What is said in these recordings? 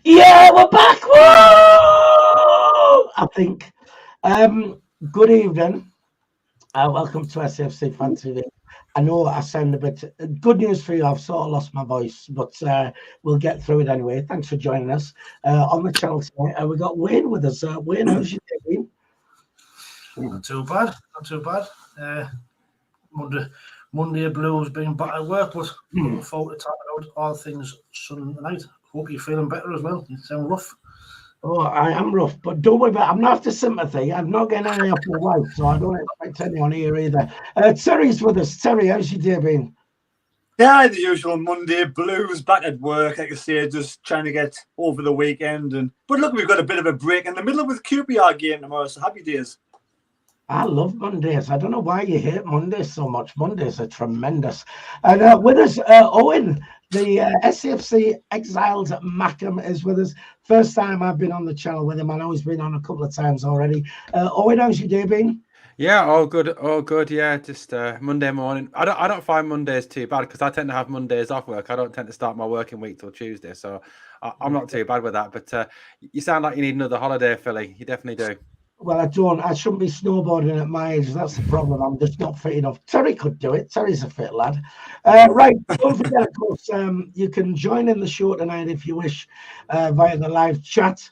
Yeah, we're back. Woo! I think. Good evening. Welcome to SAFC Fan TV. I know I sound a bit. Good news for you. I've sort of lost my voice, but we'll get through it anyway. Thanks for joining us on the channel tonight. We got Wayne with us. Wayne, how's your day been? Not too bad. Monday blues being back at work, but looking forward to talking about all things Sunday night. Hope you're feeling better as well. You sound rough. Oh, I am rough, but don't worry about it. I'm not after sympathy. I'm not getting any off my wife, so I don't expect any on here either. Terry's with us. Terry, how's your day been? Yeah, the usual Monday blues, back at work, like I say, just trying to get over the weekend. But look, we've got a bit of a break in the middle with QPR game tomorrow, so happy days. I love Mondays. I don't know why you hate Mondays so much. Mondays are tremendous. And with us, Owen, the SAFC exiled Mackham is with us. First time I've been on the channel with him. I know he's been on a couple of times already. Owen, how's your day been? Yeah, all good. Yeah, just Monday morning. I don't find Mondays too bad because I tend to have Mondays off work. I don't tend to start my working week till Tuesday, so I'm not too bad with that. But you sound like you need another holiday, Philly. You definitely do. Well, I don't. I shouldn't be snowboarding at my age. That's the problem. I'm just not fit enough. Terry could do it. Terry's a fit lad. Right. Don't forget, of course, you can join in the show tonight if you wish via the live chat.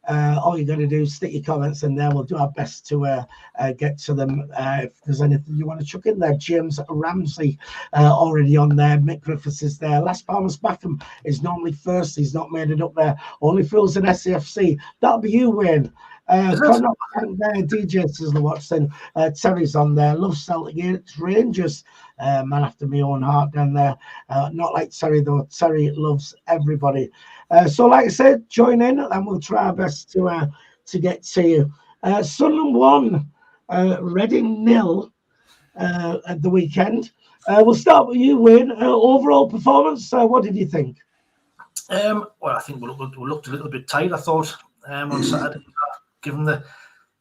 All you got to do is stick your comments in there. We'll do our best to get to them. If there's anything you want to chuck in there, James Ramsey already on there. Mick Griffiths is there. Las Palmas Mackham is normally first. He's not made it up there. Only Fools in SAFC. That'll be you, Wayne. CONRAD DJ says the Watson. Terry's on there. Love Celtic against Rangers. Man after my own heart down there. Not like Terry though. Terry loves everybody. So like I said, join in and we'll try our best to get to you. Sunderland 1, Reading 0 at the weekend. We'll start with you, Wayne. Overall performance, what did you think? Well, I think we looked a little bit tight, I thought, on Saturday. Given the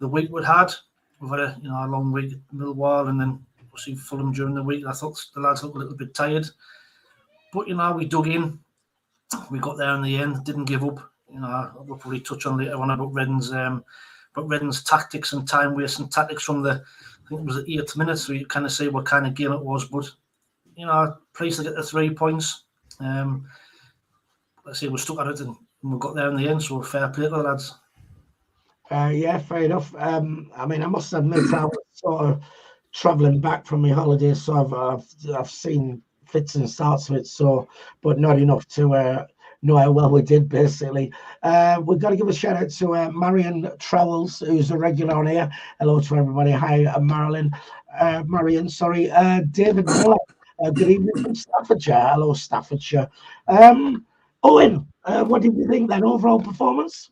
week we've had a long week at Millwall and then we'll see Fulham during the week. I thought the lads looked a little bit tired, but we dug in. We got there in the end. Didn't give up. We'll probably touch on later on about Reading's tactics and time wasting tactics from I think it was the 8th minute. So you kind of see what kind of game it was. But pleased to get the 3 points. Let's say we stuck at it and we got there in the end. So fair play to the lads. Yeah, fair enough. I mean, I must admit, I was sort of travelling back from my holidays, so I've seen fits and starts of it, but not enough to know how well we did, basically. We've got to give a shout out to Marion Trowells, who's a regular on here. Hello to everybody. Hi, Marion, sorry. David Miller, good evening from Staffordshire. Hello, Staffordshire. Owen, what did you think then, overall performance?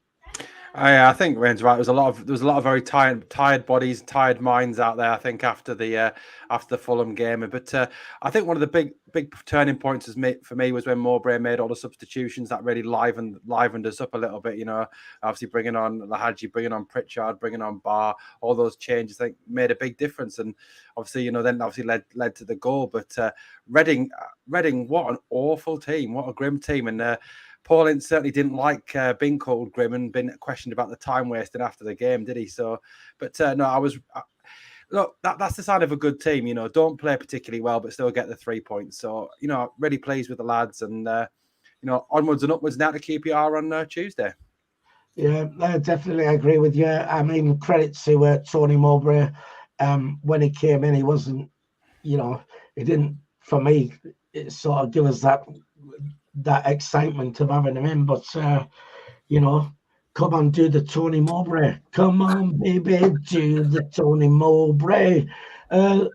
I think Wayne's right. There was a lot of very tired bodies, tired minds out there. I think after the Fulham game, but I think one of the big turning points for me was when Mowbray made all the substitutions. That really livened us up a little bit. Obviously bringing on Lahaji, bringing on Pritchard, bringing on Barr, all those changes I think made a big difference. And obviously then led to the goal. But Reading, what an awful team, what a grim team, and. Paul Ince certainly didn't like being called grim and been questioned about the time wasted after the game, did he? So, but no, look, that's the sign of a good team. Don't play particularly well, but still get the 3 points. So, really pleased with the lads and, onwards and upwards now to QPR on Tuesday. Yeah, definitely agree with you. I mean, credit to Tony Mowbray. When he came in, he wasn't, he didn't, for me, it sort of give us that excitement of having him in, but come on, do the Tony Mowbray. Come on, baby, do the Tony Mowbray. I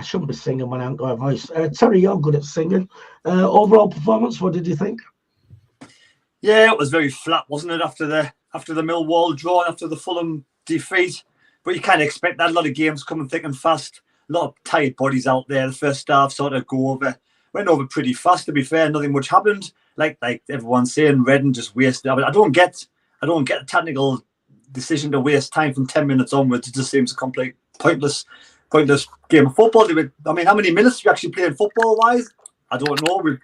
shouldn't be singing when I haven't got a voice. Terry, you're good at singing. Overall performance, what did you think? Yeah, it was very flat, wasn't it, after the Millwall draw, after the Fulham defeat? But you kind of expect that. A lot of games coming thick and fast. A lot of tired bodies out there. The first half sort of went over pretty fast, to be fair. Nothing much happened. Like everyone's saying, Reading just wasted. I don't get a technical decision to waste time from 10 minutes onwards. It just seems a complete pointless game of football. How many minutes do you actually play in football wise? I don't know.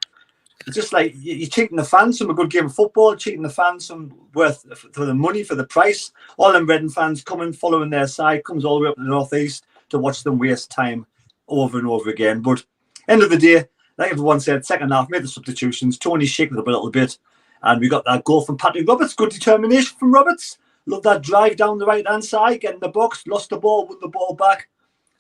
it's just like you're cheating the fans from a good game of football, cheating the fans from worth for the money, for the price. All them Reading fans coming, following their side, comes all the way up to the northeast to watch them waste time over and over again. But end of the day, like everyone said, second half, made the substitutions. Tony shaking it up a little bit. And we got that goal from Patrick Roberts. Good determination from Roberts. Love that drive down the right-hand side, getting the box, lost the ball, won the ball back.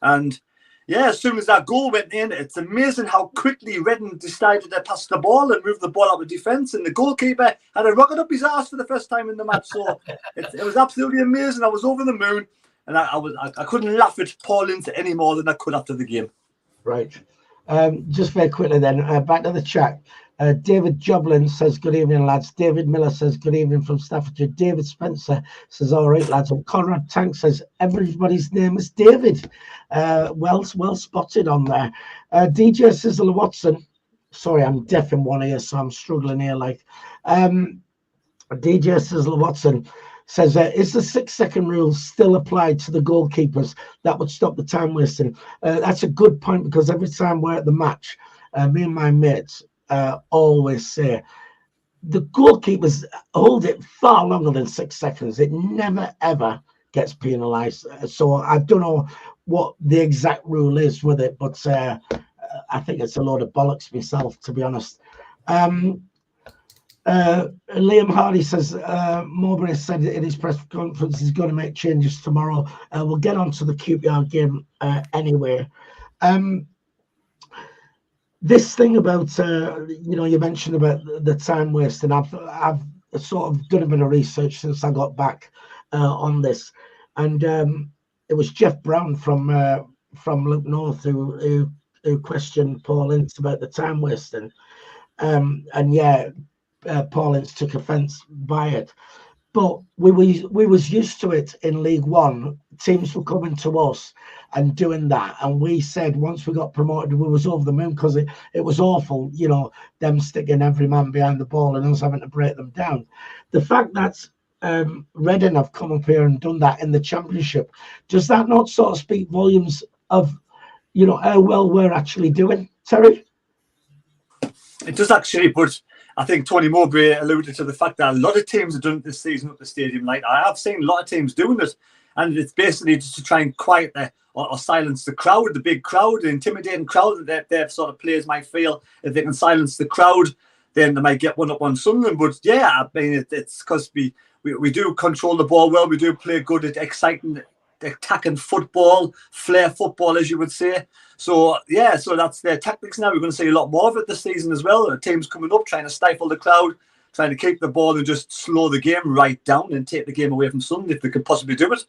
And yeah, as soon as that goal went in, it's amazing how quickly Reading decided to pass the ball and move the ball out of defence. And the goalkeeper had a rocket up his arse for the first time in the match. So it was absolutely amazing. I was over the moon. And I couldn't laugh at Paul Ince any more than I could after the game. Right. Just very quickly then, back to the chat. David Joblin says, good evening, lads. David Miller says, good evening from Staffordshire. David Spencer says, all right, lads. And Conrad Tank says, everybody's name is David. Well spotted on there. DJ Sizzler Watson. Sorry, I'm deaf in one ear, so I'm struggling here. Like, DJ Sizzler Watson says, is the 6-second rule still applied to the goalkeepers? That would stop the time wasting. That's a good point, because every time we're at the match, me and my mates always say the goalkeepers hold it far longer than 6 seconds. It never, ever gets penalised. So I don't know what the exact rule is with it, but I think it's a load of bollocks myself, to be honest. Liam Hardy says Mowbray said in his press conference he's going to make changes tomorrow. We'll get on to the QPR game anyway. This thing about you mentioned about the time waste, and I've sort of done a bit of research since I got back on this, and it was Jeff Brown from Luke North who questioned Paul Ince about the time wasting, and yeah. Paul Ince took offence by it, but we was used to it in League One. Teams were coming to us and doing that, and we said once we got promoted, we was over the moon, because it was awful, them sticking every man behind the ball and us having to break them down. The fact that Reading have come up here and done that in the Championship, does that not sort of speak volumes of how well we're actually doing, Terry? It does actually, but I think Tony Mowbray alluded to the fact that a lot of teams have done it this season at the Stadium Light. I have seen a lot of teams doing it, and it's basically just to try and quiet or silence the crowd, the big crowd, the intimidating crowd that their sort of players might feel. If they can silence the crowd, then they might get one up on Sunderland. But yeah, I mean, it's because we do control the ball well. We do play good at exciting, attacking football, flair football, as you would say. So yeah, so that's their tactics now. We're going to see a lot more of it this season as well. The teams coming up, trying to stifle the crowd, trying to keep the ball and just slow the game right down and take the game away from Sunderland if they could possibly do it.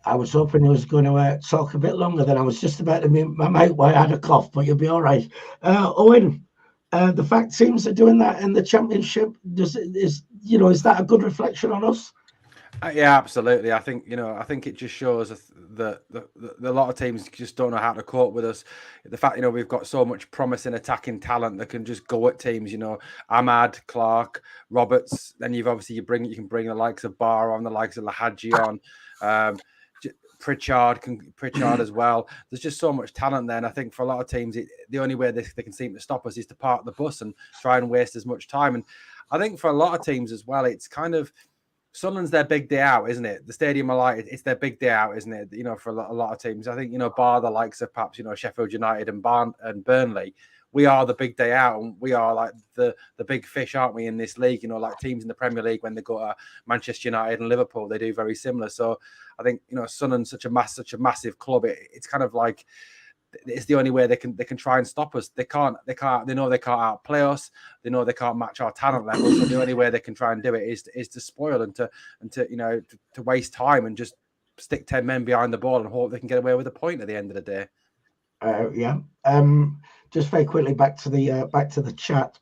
I was hoping he was going to talk a bit longer. Than I was just about to mute my mic while I had a cough, but you'll be all right. Owen, the fact teams are doing that in the Championship, is that a good reflection on us? Yeah, absolutely. I think it just shows that a lot of teams just don't know how to cope with us. The fact we've got so much promising attacking talent that can just go at teams. Ahmad, Clark, Roberts. Then you can bring the likes of Barr on, the likes of Lahadji on, Pritchard as well. There's just so much talent there, and I think for a lot of teams, the only way they can seem to stop us is to park the bus and try and waste as much time. And I think for a lot of teams as well, it's kind of Sunderland's their big day out, isn't it? The Stadium of Light, it's their big day out, isn't it? For a lot of teams. I think, bar the likes of perhaps, Sheffield United and Burnley, we are the big day out, and we are like the big fish, aren't we, in this league? Like teams in the Premier League, when they go to Manchester United and Liverpool, they do very similar. So I think, Sunderland's such a massive club. It's kind of like, it's the only way they can try and stop us. They know they can't outplay us. They know they can't match our talent level. So the only way they can try and do it is to spoil and to waste time and just stick 10 men behind the ball and hope they can get away with a point at the end of the day. Just very quickly back to the chat.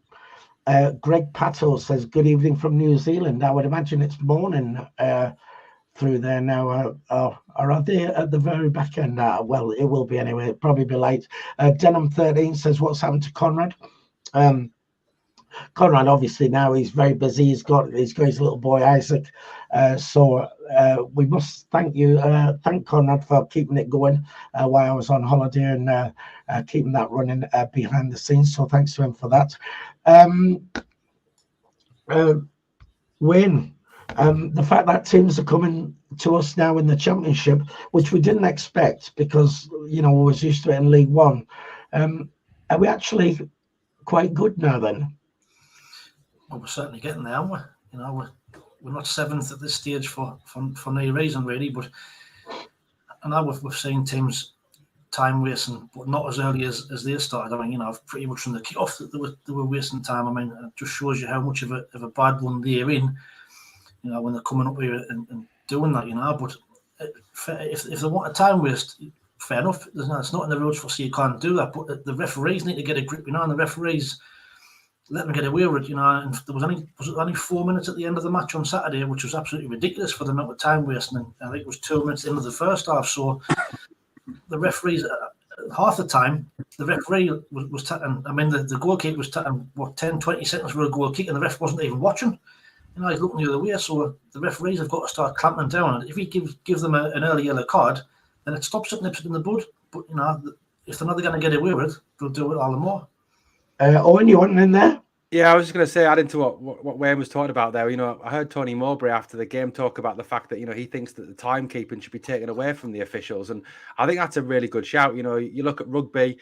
Greg Pato says, good evening from New Zealand. I would imagine it's morning through there now, or are they at the very back end? Well, it will be anyway. It'll probably be late. Denham 13 says, what's happened to Conrad? Conrad, obviously, now he's very busy. He's got his little boy Isaac So we must thank you, thank Conrad for keeping it going while I was on holiday and keeping that running behind the scenes. So thanks to him for that. Wayne, the fact that teams are coming to us now in the Championship, which we didn't expect because, you know, we was used to it in League One. Are we actually quite good now then? Well, we're certainly getting there, aren't we? You know, we're not seventh at this stage for no reason really, but I know we've seen teams time wasting, but not as early as they started. I mean, you know, pretty much from the kick-off that they were wasting time. I mean, it just shows you how much of a bad one they're in, you know, when they're coming up here and doing that, you know. But if they want a time waste, fair enough. It's not in the rules for so you can't do that. But the referees need to get a grip, you know, and the referees let them get away with it, you know. And there was only 4 minutes at the end of the match on Saturday, which was absolutely ridiculous for the amount of time wasting. And I think it was 2 minutes into the first half. So the referees, half the time, the referee was taking, I mean, the goalkeeper was taking, 10, 20 seconds for a goal kick, and the ref wasn't even watching. You know, he's looking the other way. So the referees have got to start clamping down. And if he give them an early yellow card, then it stops it, nips it in the bud. But, you know, if they're not going to get away with it, they'll do it all the more. Owen, you want in there? Yeah, I was just going to say, adding to what Wayne was talking about there, you know, I heard Tony Mowbray after the game talk about the fact that, you know, he thinks that the timekeeping should be taken away from the officials. And I think that's a really good shout. You know, you look at rugby,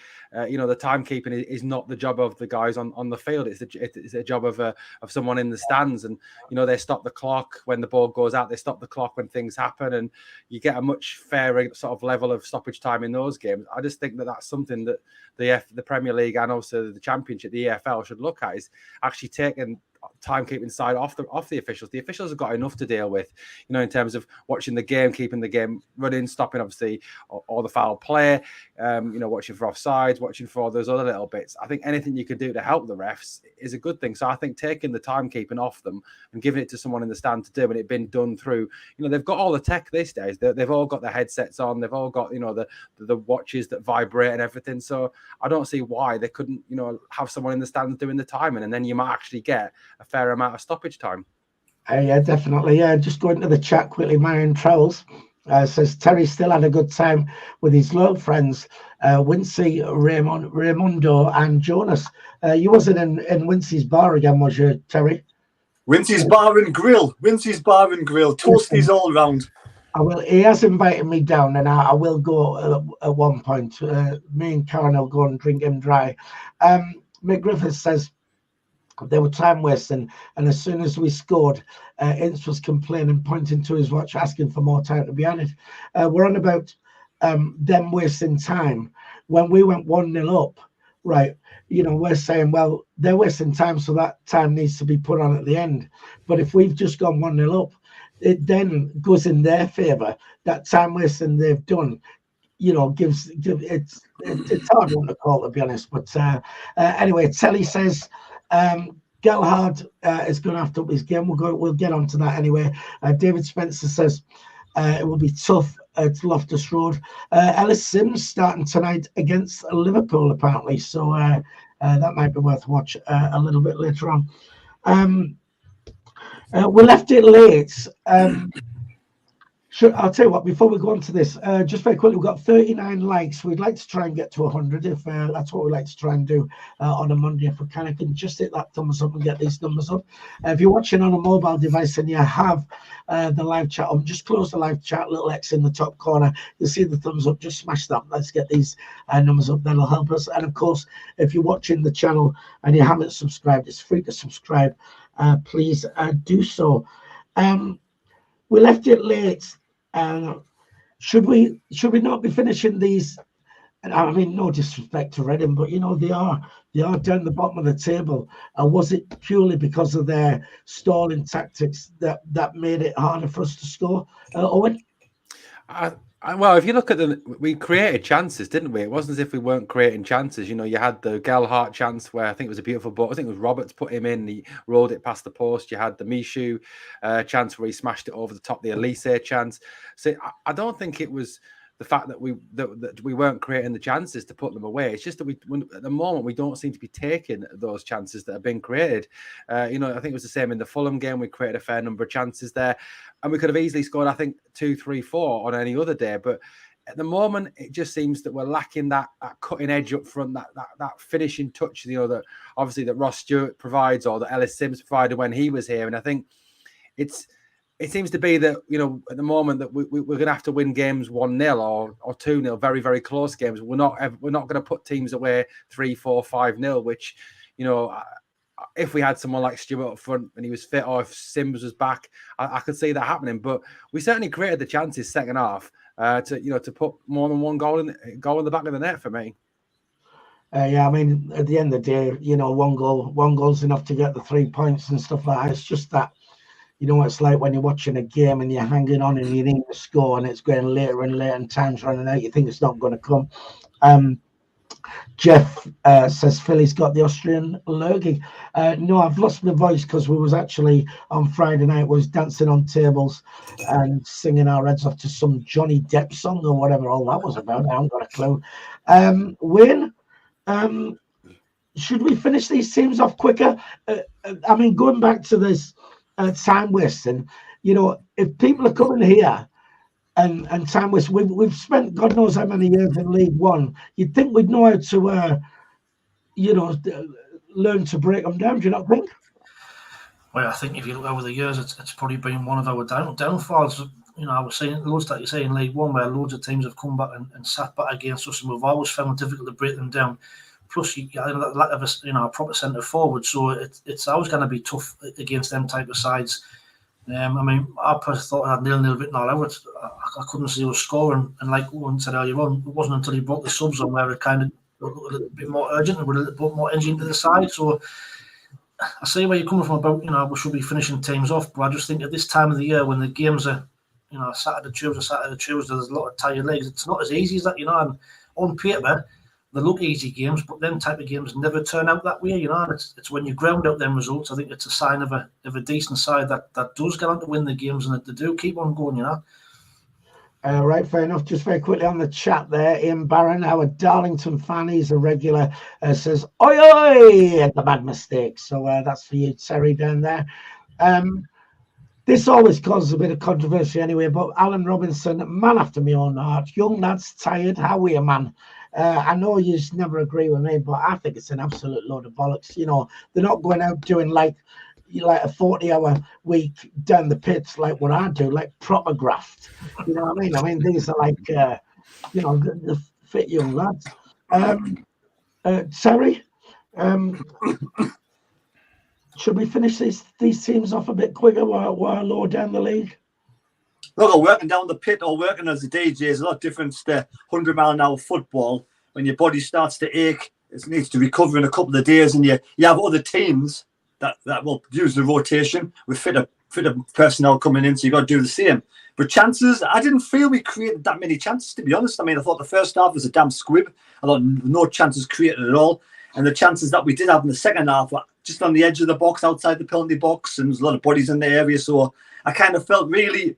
you know, the timekeeping is not the job of the guys on the field. It's the job of someone in the stands. And, you know, they stop the clock when the ball goes out. They stop the clock when things happen. And you get a much fairer sort of level of stoppage time in those games. I just think that that's something that the Premier League and also the Championship, the EFL, should look at, is actually taking timekeeping side off the officials. The officials have got enough to deal with, you know, in terms of watching the game, keeping the game running, stopping obviously all the foul play, you know, watching for offsides, watching for all those other little bits. I think anything you can do to help the refs is a good thing. So I think taking the timekeeping off them and giving it to someone in the stand to do, and it been done through, you know, they've got all the tech these days. They've all got their headsets on. They've all got, you know, the watches that vibrate and everything. So I don't see why they couldn't, you know, have someone in the stand doing the timing, and then you might actually get a fair amount of stoppage time. Yeah, definitely. Yeah, just going to the chat quickly. Marion Trowels says Terry still had a good time with his local friends, Wincy, Raimundo, and Jonas. You wasn't in Wincy's bar again, was you, Terry? Wincy's Bar and Grill. Wincy's Bar and Grill. Toasties all round. He has invited me down, and I will go at one point. Me and Karen will go and drink him dry. Mick Griffiths says they were time wasting, and as soon as we scored, Ince was complaining, pointing to his watch, asking for more time to be added. We're on about them wasting time. When we went 1-0 up, right, you know, we're saying, well, they're wasting time, so that time needs to be put on at the end. But if we've just gone 1-0 up, it then goes in their favour. That time wasting they've done, you know, it's hard one to call, to be honest. But anyway, Telly says Gelhard is going to have to up his game. We'll get onto that anyway. David Spencer says it will be tough at Loftus Road. Ellis Sims starting tonight against Liverpool, apparently. So that might be worth watch a little bit later on. We left it late. I'll tell you what, before we go on to this, just very quickly, we've got 39 likes. We'd like to try and get to 100 if that's what we like to try and do on a Monday. If we can just hit that thumbs up and get these numbers up. If you're watching on a mobile device and you have the live chat on, just close the live chat, little X in the top corner. You'll see the thumbs up. Just smash that. Let's get these numbers up. That'll help us. And of course, if you're watching the channel and you haven't subscribed, it's free to subscribe. Please do so. We left it late. Should we not be finishing these? I mean, no disrespect to Reading, but you know they are down the bottom of the table. Was it purely because of their stalling tactics that made it harder for us to score? Owen? Well, if you look at we created chances, didn't we? It wasn't as if we weren't creating chances. You know, you had the Gelhart chance where I think it was a beautiful ball. I think it was Roberts put him in. He rolled it past the post. You had the Mishu chance where he smashed it over the top. The Elise chance. So I don't think it was the fact that we weren't creating the chances to put them away. It's just that at the moment we don't seem to be taking those chances that have been created. I think it was the same in the Fulham game. We created a fair number of chances there, and we could have easily scored, I think, 2, 3, 4 on any other day. But at the moment, it just seems that we're lacking that cutting edge up front, that finishing touch, that obviously that Ross Stewart provides, or that Ellis Sims provided when he was here. And I think it seems to be that, at the moment that we're going to have to win games 1-0 or 2-0, very, very close games. We're not going to put teams away 3, 4, 5-0, which, if we had someone like Stewart up front and he was fit, or if Sims was back, I could see that happening. But we certainly created the chances second half to put more than one goal in the back of the net for me. Yeah, I mean, at the end of the day, one goal's enough to get the 3 points and stuff like that. It's just that, what it's like when you're watching a game and you're hanging on and you need to score and it's going later and later and time's running out. You think it's not going to come. Jeff says Philly's got the Austrian lurgy. No, I've lost my voice because we was actually on Friday night was dancing on tables and singing our heads off to some Johnny Depp song or whatever all that was about. I haven't got a clue. Win. Should we finish these teams off quicker? I mean, going back to this time wasting, if people are coming here and time waste, we've spent God knows how many years in League One. You'd think we'd know how to, learn to break them down. Do you not think? Well, I think if you look over the years, it's probably been one of our downfalls. I was saying loads that you say in League One, where loads of teams have come back and sat back against us, and we've always found it difficult to break them down. Plus, you got that lack of a proper centre forward, so it's always going to be tough against them type of sides. I mean, I personally thought I had 0-0 written all over it. I couldn't see us scoring, and like Owen said earlier on, it wasn't until he brought the subs on where it kind of looked a little bit more urgent and with a little bit more energy into the side. So I see where you're coming from about, we should be finishing teams off, but I just think at this time of the year when the games are, Saturday, Tuesday, there's a lot of tired legs. It's not as easy as that, and on paper, they look easy games, but them type of games never turn out that way, and it's when you ground out them results, I think it's a sign of a decent side that does get on to win the games and that they do keep on going, Right, fair enough. Just very quickly on the chat there, Ian Barron, our Darlington fan, he's a regular, says, oi, oi, at the bad mistake. So that's for you, Terry, down there. This always causes a bit of controversy anyway, but Alan Robinson, man after my own heart, young lads, tired, how are you, man? I know you just never agree with me, but I think it's an absolute load of bollocks. They're not going out doing like a 40-hour week down the pits like what I do, like proper graft. You know what I mean? I mean, these are like, the fit young lads. Terry, should we finish these teams off a bit quicker while lower down the league? Look, working down the pit or working as a DJ is a lot different to 100-mile-an-hour football. When your body starts to ache, it needs to recover in a couple of days, and you have other teams that will use the rotation with fitter personnel coming in, so you've got to do the same. But chances, I didn't feel we created that many chances, to be honest. I mean, I thought the first half was a damn squib. I thought no chances created at all. And the chances that we did have in the second half were just on the edge of the box, outside the penalty box, and there's a lot of bodies in the area. So I kind of felt really...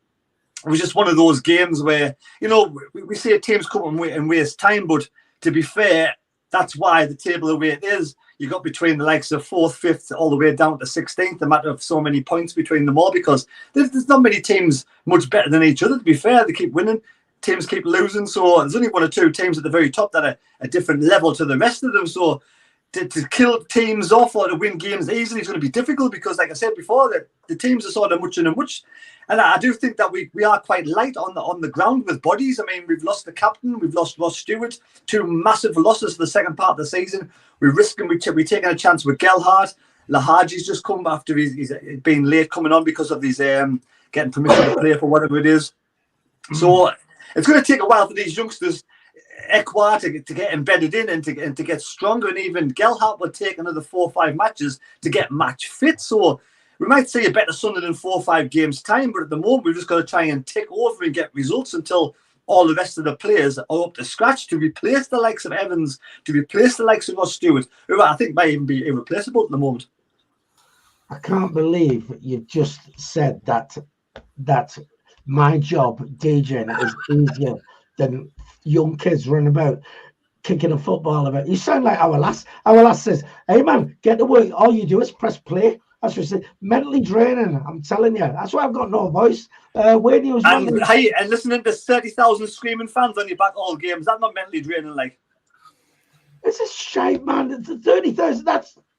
It was just one of those games where, we see teams come and waste time, but to be fair, that's why the table the way it is. You got between the likes of 4th, 5th, all the way down to 16th, a matter of so many points between them all, because there's not many teams much better than each other, to be fair. They keep winning, teams keep losing, so there's only 1 or 2 teams at the very top that are a different level to the rest of them. So to kill teams off or to win games easily is going to be difficult because, like I said before, the teams are sort of much and much. And I do think that we are quite light on the ground with bodies. I mean, we've lost the captain, we've lost Ross Stewart, 2 massive losses for the second part of the season. We're taking a chance with Gelhardt. Lahaji's just come after he's been late coming on because of his getting permission to play for whatever it is. So it's going to take a while for these youngsters, Ekwa, to get embedded in and to get stronger. And even Gelhardt will take another 4 or 5 matches to get match fit. So we might see a better Sunderland in 4 or 5 games' time, but at the moment we've just got to try and tick over and get results until all the rest of the players are up to scratch to replace the likes of Evans, to replace the likes of Ross Stewart, who I think might even be irreplaceable at the moment. I can't believe you've just said that my job, DJing, is easier than young kids running about kicking a football about. You sound like our lass. Our lass says, "Hey man, get to work. All you do is press play." That's what she said. Mentally draining. I'm telling you. That's why I've got no voice. When you was and listening to 30,000 screaming fans on your back all games, that's not mentally draining. Like, it's a shite, man. It's 30,000.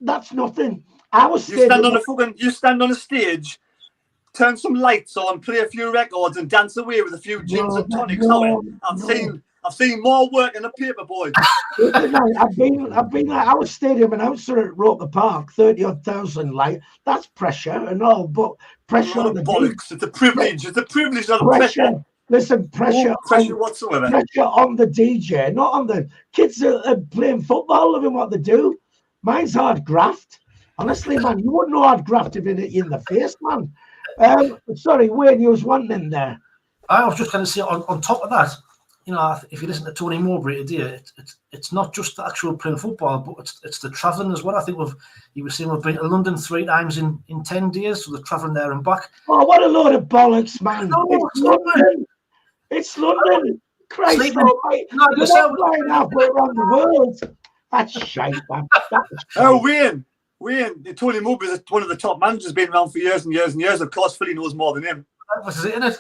That's nothing. I was you stand on a stage, turn some lights on, play a few records, and dance away with a few gins and tonics. I've seen more work in a paper, boy. Listen, I've been like our stadium announcer at Roker Park, 30,000. Like, that's pressure and all, but pressure on the bollocks. It's a privilege. It's a privilege, not a pressure. Listen, pressure whatsoever. Pressure on the DJ, not on the kids that are playing football, loving what they do. Mine's hard graft. Honestly, man, you wouldn't know hard graft if it hit you in the face, man. Sorry, Wayne, you was wanting there. I was just going to say, on top of that, you know, if you listen to Tony Mowbray today, it's not just the actual playing football, but it's the travelling as well. I think you were saying we've been to London 3 times in 10 days, so the travelling there and back. Oh, what a load of bollocks, man! It's London. It's London. Christ almighty! You're not flying halfway around the world. That's shite, man. Oh, Wayne, Tony Mowbray is one of the top managers, been around for years and years and years. Of course, Philly knows more than him. That was it, innit?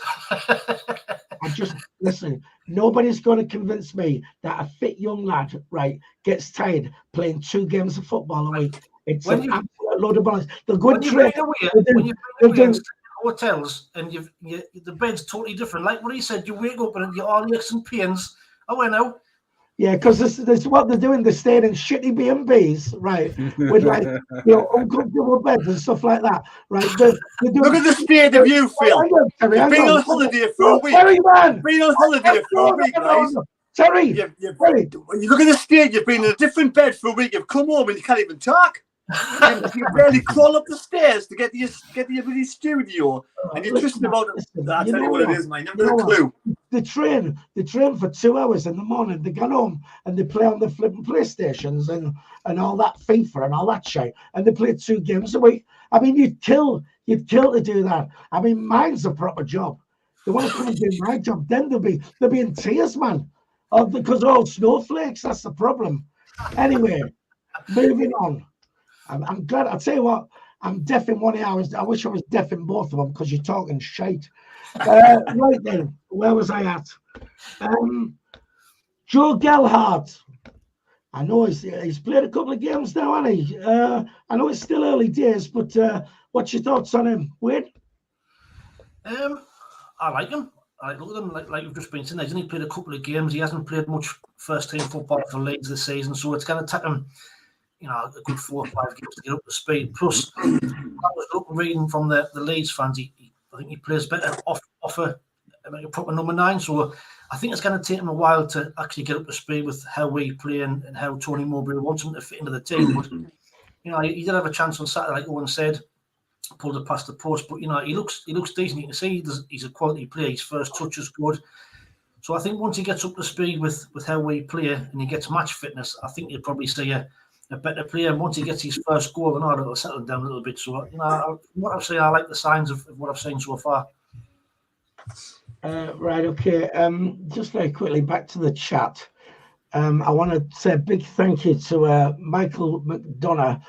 I just listen. Nobody's going to convince me that a fit young lad, right, gets tired playing 2 games of football a week. It's an absolute load of balance. They'll go and train. When you're in hotels and the bed's totally different. Like what he said, you wake up and you're all aches and pains. Oh, I know. Yeah, because this is what they're doing. They're staying in shitty B&Bs, right, with like uncomfortable beds and stuff like that, right? Look at the state of you, Phil. You've been on holiday for a week. Terry, man. Been on holiday for a week, guys. Terry, you look at the state. You've been in a different bed for a week. You've come home and you can't even talk. You barely crawl up the stairs to get to your studio, and you're twisting about it. I'll tell you what it is, man. You've got a clue. They train for 2 hours in the morning. They go home and they play on the flipping PlayStations and all that FIFA and all that shit. And they play 2 games a week. I mean, you'd kill to do that. I mean, mine's a proper job. They want to come and do my job. Then they'll be in tears, man. Because they're all snowflakes. That's the problem. Anyway, moving on. I'm glad. I'll tell you what. I'm deaf in one ear. I wish I was deaf in both of them because you're talking shite. Right then, where was I at? Joe Gelhardt. I know he's played a couple of games now, hasn't he? I know it's still early days, but what's your thoughts on him, Wade? I like him. I look at him like you've just been saying. He's only played a couple of games. He hasn't played much first-team football for Leeds this season, so it's going to take him, you know, a good 4 or 5 games to get up to speed. Plus, I was reading from the Leeds fans. I think he plays better off a proper number 9. So I think it's going to take him a while to actually get up to speed with how we play and how Tony Mowbray wants him to fit into the team. But you know, he did have a chance on Saturday, like Owen said, pulled it past the post. But you know, he looks decent. You can see he's a quality player. His first touch is good. So I think once he gets up to speed with how we play and he gets match fitness, I think you'll probably see a better player. And once he gets his first goal, then it'll settle down a little bit. So, you know, what I've seen, I like the signs of what I've seen so far. Right, okay. Just very quickly, back to the chat. I want to say a big thank you to Michael McDonough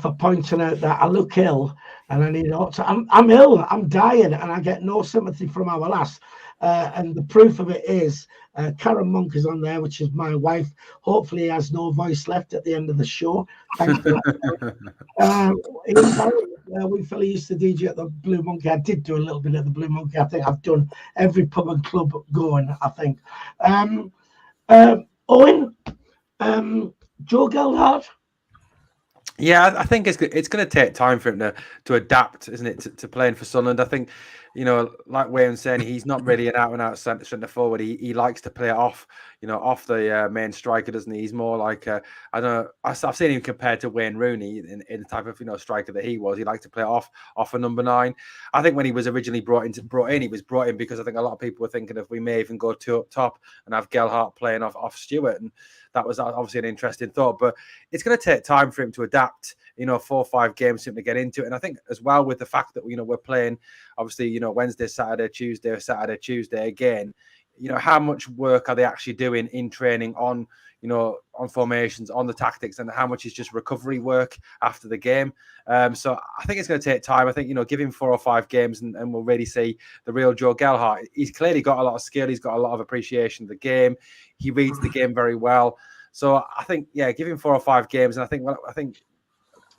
for pointing out that I look ill and I need I'm ill, I'm dying, and I get no sympathy from our lass. And the proof of it is Karen Monk is on there, which is my wife. Hopefully, he has no voice left at the end of the show. Thanks for that. We fella used to DJ at the Blue Monkey. I did do a little bit at the Blue Monkey. I think I've done every pub and club going, I think. Owen, Joe Gelhardt. Yeah, I think it's going to take time for him to adapt, isn't it, to playing for Sunderland. I think, you know, like Wayne's saying, he's not really an out-and-out centre forward. He likes to play off the main striker, doesn't he? He's more like I don't know. I've seen him compared to Wayne Rooney in the type of striker that he was. He liked to play off a number 9. I think when he was originally brought in, he was brought in because I think a lot of people were thinking if we may even go 2 up top and have Gelhardt playing off Stewart, and that was obviously an interesting thought. But it's going to take time for him to adapt. 4 or 5 games for him to get into it. And I think as well with the fact that we're playing obviously Wednesday, Saturday, Tuesday again. how much work are they actually doing in training on, on formations, on the tactics, and how much is just recovery work after the game. So I think it's going to take time. I think, give him 4 or 5 games and we'll really see the real Joe Gelhardt. He's clearly got a lot of skill. He's got a lot of appreciation of the game. He reads the game very well. So I think, give him 4 or 5 games. And I think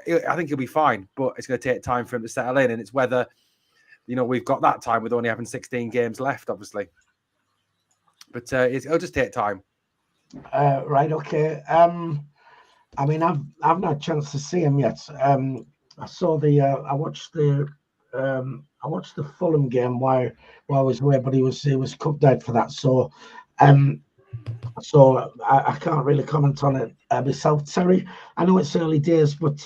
he'll be fine, but it's going to take time for him to settle in. And it's whether, we've got that time with only having 16 games left, obviously. But it'll just take time. Right. Okay. I mean, I've not had a chance to see him yet. I saw I watched the Fulham game while I was away, but he was cup dead for that. So I can't really comment on it myself, Terry. I know it's early days, but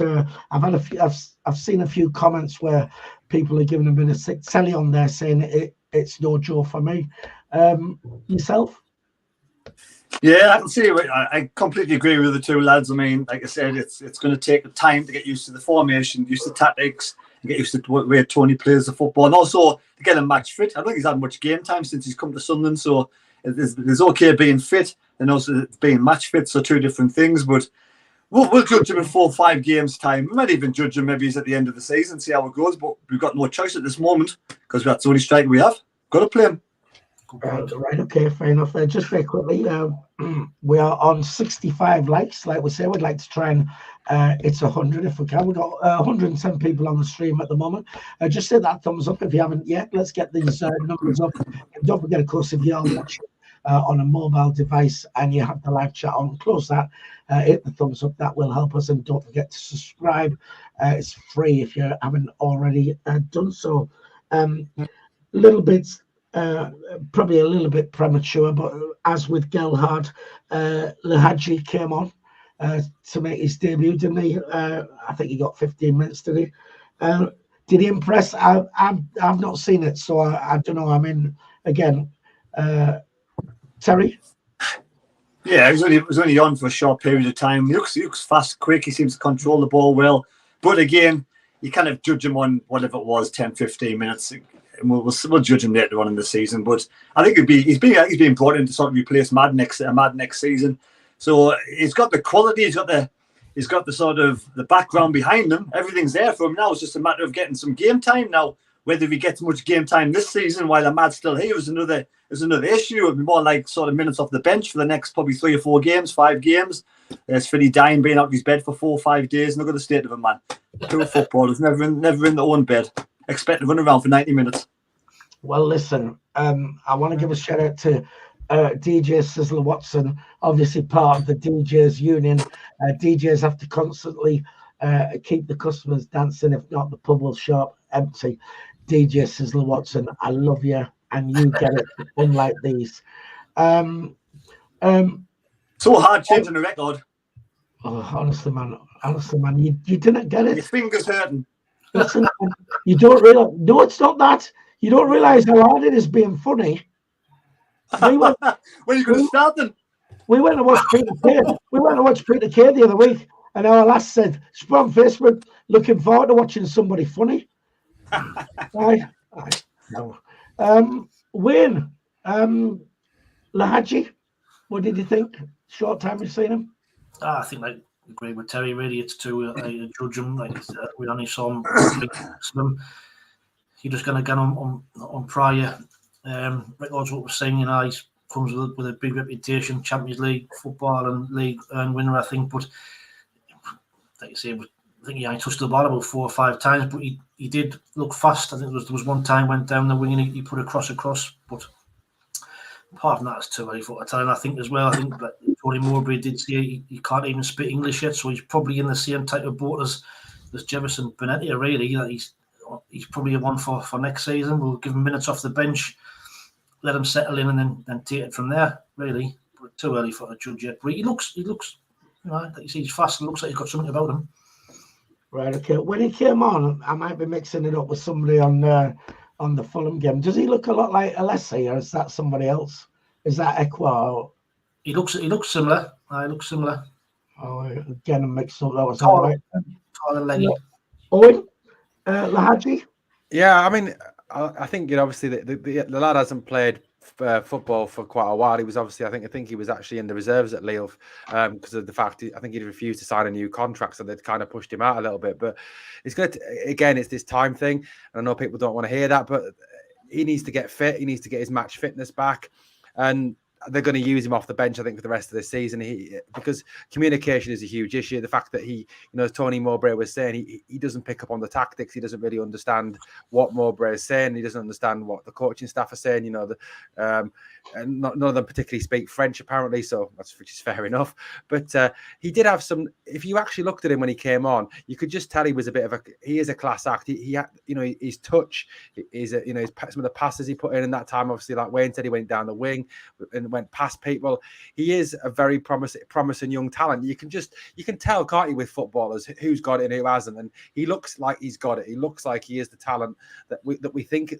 I've seen a few comments where people are giving a bit of sick telly on there saying it's no Joe for me. Yourself? Yeah, I can see it. I completely agree with the two lads. I mean, like I said, it's going to take time to get used to the formation, used to tactics, and get used to the way Tony plays the football, and also to get him match fit. I don't think he's had much game time since he's come to Sunderland, so it's okay being fit and also being match fit, so 2 different things. But we'll judge him in 4 or 5 games time. We might even judge him maybe he's at the end of the season, see how it goes. But we've got no choice at this moment because that's the only striker we have. Got to play him. Right, okay, fair enough. Just very quickly, we are on 65 likes. Like we say, we'd like to try and it's 100 if we can. We've got 110 people on the stream at the moment. Just hit that thumbs up if you haven't yet. Let's get these numbers up. And don't forget, of course, if you're watching on a mobile device and you have the live chat on, close that, hit the thumbs up. That will help us. And don't forget to subscribe. It's free if you haven't already done so. Probably a little bit premature, but as with Gelhardt, Lahaji came on to make his debut, didn't he? I think he got 15 minutes, did he? Did he impress? I've not seen it, so I don't know. I mean, again, Terry? Yeah, he was only on for a short period of time. He looks fast, quick. He seems to control the ball well. But again, you kind of judge him on whatever it was, 10, 15 minutes. And we'll judge him later on in the season. But I think he's being brought in to sort of replace Mad next season. So he's got the quality, he's got the sort of the background behind him. Everything's there for him now. It's just a matter of getting some game time now. Whether he gets much game time this season while Ahmad's still here is another issue. It'll be more like sort of minutes off the bench for the next probably 3 or 4 games, 5 games. There's Freddie Dine being out of his bed for 4 or 5 days. Look at the state of him, man. True footballers never in their own bed. Expect to run around for 90 minutes. Well, listen, I want to give a shout out to DJ Sizzler Watson, obviously part of the DJs union. DJs have to constantly keep the customers dancing. If not, the pub will show up empty. DJ Sizzler Watson, I love you, and you get it, unlike these. So hard changing the record. Oh, honestly, man, you didn't get it. Your fingers hurting. Listen, you don't realize. No, it's not that. You don't realize how hard it is being funny. When are you going to start them? We went to watch Peter Kay. We went to watch Peter Kay the other week, and our lass said, "She's on Facebook, looking forward to watching somebody funny." No. Wayne, Lahaji, what did you think? Short time you've seen him? I think I agree with Terry. Really, it's to judge him. Like we only saw him. You're just going to get on prior records. What we're saying, he comes with a big reputation, Champions League football and league winner, I think. But like you say, I think he only touched the ball about 4 or 5 times, but he did look fast. I think there was one time went down the wing and he put a cross across. But apart from that, it's too early for a time. I think as well. I think like Tony Mowbray did say he can't even speak English yet, so he's probably in the same type of boat as Jefferson Benetti. Really, that he's probably a one for next season. We'll give him minutes off the bench, let him settle in, and then take it from there. Really, but too early for a judge yet. But he looks, like you see, he's fast. It looks like he's got something about him. Right. Okay. When he came on, I might be mixing it up with somebody on the Fulham game. Does he look a lot like Alessi, or is that somebody else? Is that Equa? He looks similar. He looks similar. Oh, again, a mix up. That was all right. Taller, leggy. Owen, Lahaji. Yeah, I mean, I think obviously the lad hasn't played football for quite a while. He was obviously, I think he was actually in the reserves at Lille because of the fact I think he refused to sign a new contract, so they'd kind of pushed him out a little bit. But it's good. Again, it's this time thing, and I know people don't want to hear that, but he needs to get fit. He needs to get his match fitness back, and they're going to use him off the bench, I think, for the rest of the season. Because communication is a huge issue. The fact that he, as Tony Mowbray was saying, he doesn't pick up on the tactics. He doesn't really understand what Mowbray is saying. He doesn't understand what the coaching staff are saying. And none of them particularly speak French, apparently. So which is fair enough. But he did have some. If you actually looked at him when he came on, you could just tell he was he is a class act. He had, his touch, some of the passes he put in that time. Obviously, like Wayne said, he went down the wing and went past people. He is a very promising young talent. You can tell, can't you, with footballers who's got it and who hasn't. And he looks like he's got it. He looks like he is the talent that we think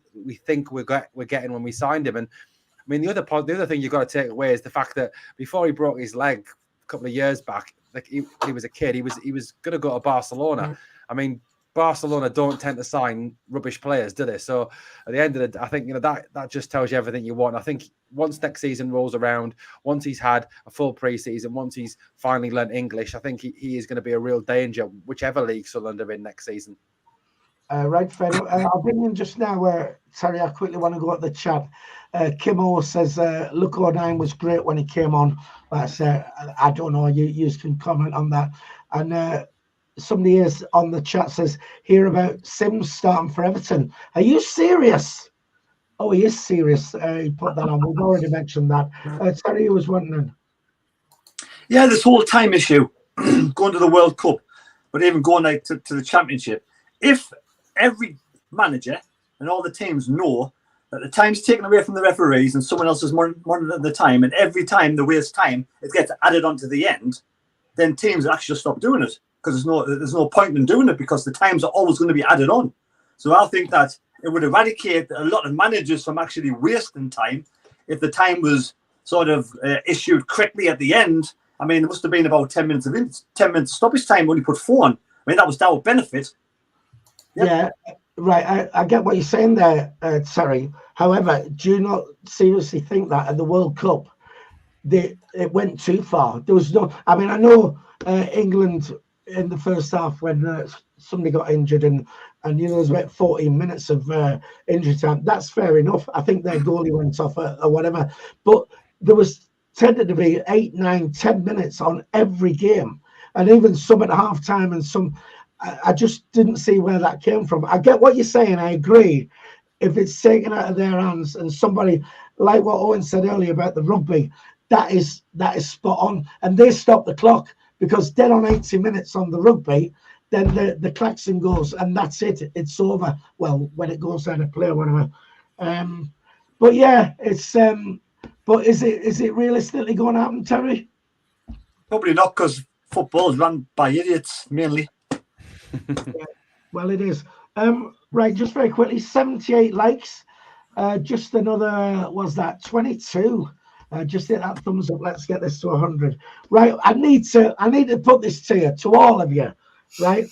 we're getting when we signed him. And I mean, the other thing you've got to take away is the fact that before he broke his leg a couple of years back, like he was a kid, he was going to go to Barcelona. Mm-hmm. I mean, Barcelona don't tend to sign rubbish players, do they? So at the end of the day, I think that just tells you everything you want. I think once next season rolls around, once he's had a full pre-season, once he's finally learnt English, I think he is going to be a real danger, whichever league Sunderland are in next season. Right, fair enough. I'll bring in just now. Sorry, I quickly want to go at the chat. Kim O says, Look O'Neill was great when he came on. I don't know. You can comment on that. And somebody is on the chat says, hear about Sims starting for Everton. Are you serious? Oh, he is serious. He put that on. We've already mentioned that. Terry was wondering. Yeah, this whole time issue, going to the World Cup, but even going to the Championship. If every manager and all the teams know that the time's taken away from the referees and someone else is monitoring the time, and every time they waste time, it gets added on to the end, then teams actually just stop doing it, because there's no point in doing it, because the times are always going to be added on. So I think that it would eradicate a lot of managers from actually wasting time if the time was sort of issued correctly at the end. I mean, it must have been about 10 minutes of stoppage time when you put 4 on. I mean, that was our benefit. Yep. Yeah, right. I get what you're saying there, Terry. However, do you not seriously think that at the World Cup, it went too far? There was no. I mean, I know England in the first half when somebody got injured and there was about 14 minutes of injury time. That's fair enough. I think their goalie went off or whatever. But there was tended to be 8, 9, 10 minutes on every game, and even some at half time and some. I just didn't see where that came from. I get what you're saying. I agree. If it's taken out of their hands and somebody, like what Owen said earlier about the rugby, that is spot on. And they stop the clock, because dead on 80 minutes on the rugby, then the klaxon goes and that's it. It's over. Well, when it goes out of play or whatever. But yeah, it's. But is it realistically going to happen, Terry? Probably not, because football is run by idiots mainly. Yeah, well, it is. Right, just very quickly, 78 likes. Just another, was that 22? Just hit that thumbs up. Let's get this to 100. Right, I need to put this to you, to all of you. Right,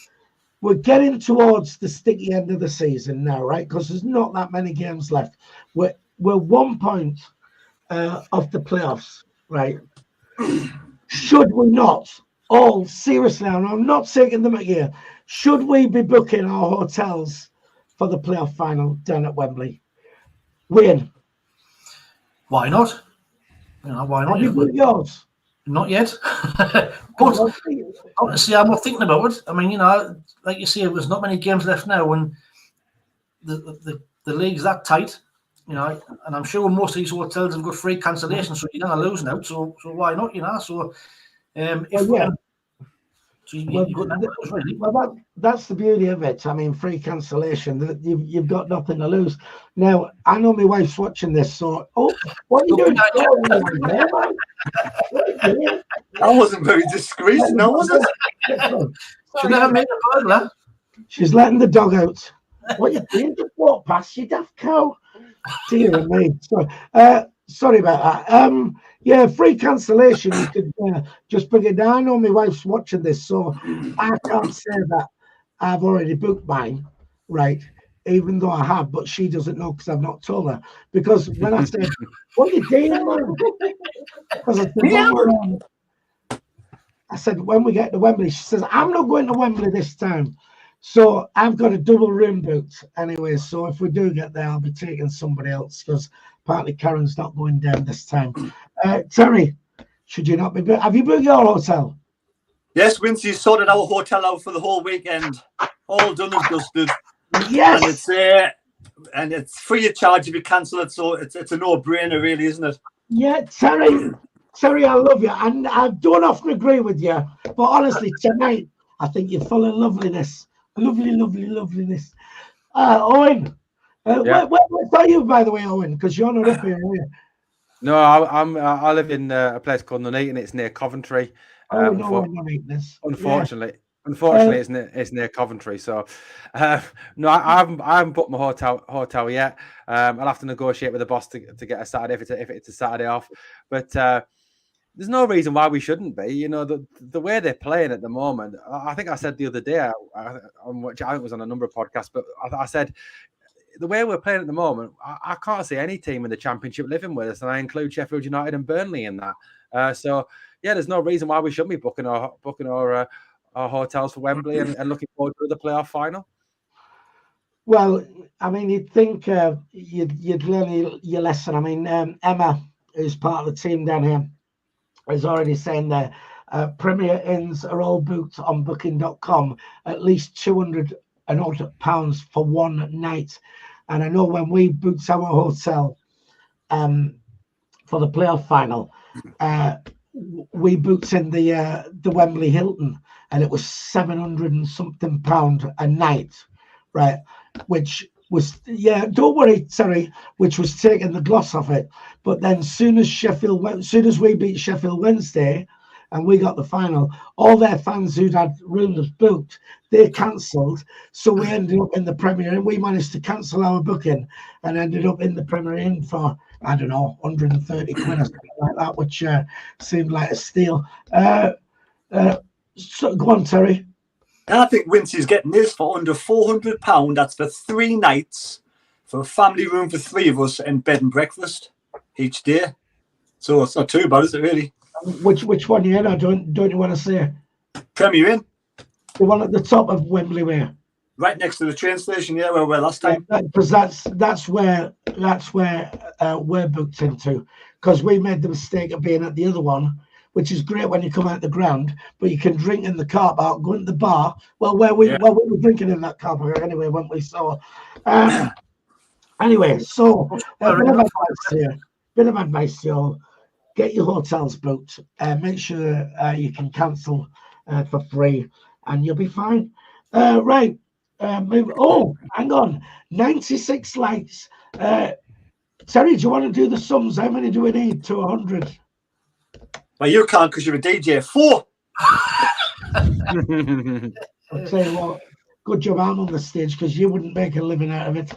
we're getting towards the sticky end of the season now, right? Because there's not that many games left. We're 1 point off the playoffs, right? Should we not? All seriously, and I'm not taking them at here. Should we be booking our hotels for the playoff final down at Wembley? Win. Why not? Why not? Have you booked yours? Not yet. But honestly, I'm not thinking about it. I mean, like you say, there's not many games left now, and the league's that tight. And I'm sure most of these hotels have got free cancellations, so you're gonna lose now. So why not? So. That's the beauty of it. I mean, free cancellation. That you've got nothing to lose. Now, I know my wife's watching this, so what are you doing? That wasn't very discreet, no, was it? She's letting the dog out. What are you doing? Just walk past, you daft cow. Dear me. Sorry about that. Yeah, free cancellation. You could just bring it down. I know my wife's watching this, so I can't say that I've already booked mine, right? even though I have, but she doesn't know because I've not told her. Because when I said, "What are you doing, man?" Because I said, when we get to Wembley, she says, "I'm not going to Wembley this time." So I've got a double room booked anyway. So if we do get there, I'll be taking somebody else because partly Karen's not going down this time. Terry, should you not be booked? Have you booked your hotel? Yes, Wincy sorted our hotel out for the whole weekend. All done and dusted. Yes. And it's free of charge if you cancel it. So it's a no-brainer, really, isn't it? Yeah, Terry, I love you. And I don't often agree with you. But honestly, tonight, I think you're full of loveliness. Loveliness. Owen, where are you, by the way, Owen? Because you're not up here, are you? No, I live in a place called Nuneaton. It's near Coventry. Unfortunately, it's near Coventry. So, no, I haven't booked my hotel yet. I'll have to negotiate with the boss to get a Saturday if it's a Saturday off. But there's no reason why we shouldn't be. You know, the way they're playing at the moment. I think I said the other day, which I think was on a number of podcasts, but I said the way we're playing at the moment, I can't see any team in the Championship living with us, and I include Sheffield United and Burnley in that. So yeah, there's no reason why we shouldn't be booking our hotels for Wembley and looking forward to the playoff final. Well, I mean, you'd think you'd learn your lesson. I mean, Emma, who's part of the team down here, is already saying there Premier Inns are all booked on booking.com, at least £200 for one night. And I know when we booked our hotel for the playoff final, we booked in the Wembley Hilton, and it was £700 and something a night, right? Which was, don't worry, Terry, which was taking the gloss off it. But then soon as we beat Sheffield Wednesday and we got the final, all their fans who'd had rooms booked, they cancelled. So we ended up in the Premier Inn. We managed to cancel our booking and ended up in the Premier Inn for, I don't know, 130 quid or something like that, which seemed like a steal. So go on, Terry. And I think Wincy's getting this for under £400. That's for 3 nights for a family room for 3 of us and bed and breakfast each day. So it's not too bad, is it really? Which one you in? Or don't you want to say? Premier Inn. The one at the top of Wembley way. Right next to the train station, where we were last time. Because that's where we're booked into. Because we made the mistake of being at the other one, which is great when you come out the ground, but you can drink in the car park, go into the bar. Well, we were drinking in that car park anyway, weren't we? So, anyway, so a bit of advice to you all. Get your hotels booked. Make sure you can cancel for free, and you'll be fine. Right. Hang on. 96 likes. Terry, do you want to do the sums? How many do we need to 100? Well, you can't because you're a DJ. 4. I'll tell you what, good job I'm on the stage because you wouldn't make a living out of it.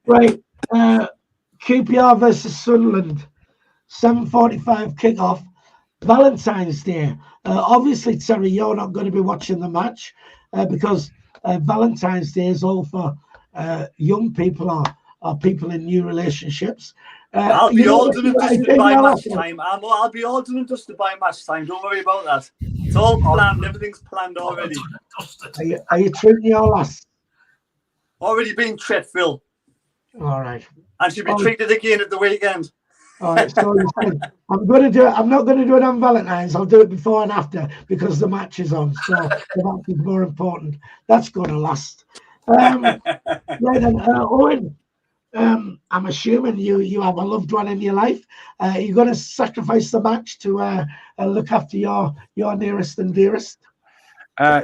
Right. QPR versus Sunderland. 7:45 kickoff. Valentine's Day. Obviously, Terry, you're not going to be watching the match because Valentine's Day is all for young people or people in new relationships. I'll be all done and dusted by match time. I'll be all done and dusted by match time. Don't worry about that. It's all planned. Everything's planned already. Are you treating your lass? Already been treated, Phil. All right. And she'll be treated again at the weekend. All right. So I'm going to do it. I'm not going to do it on Valentine's. I'll do it before and after because the match is on. So the match is more important. That's going to last. Right then, Owen. I'm assuming you have a loved one in your life. You're going to sacrifice the match to look after your nearest and dearest.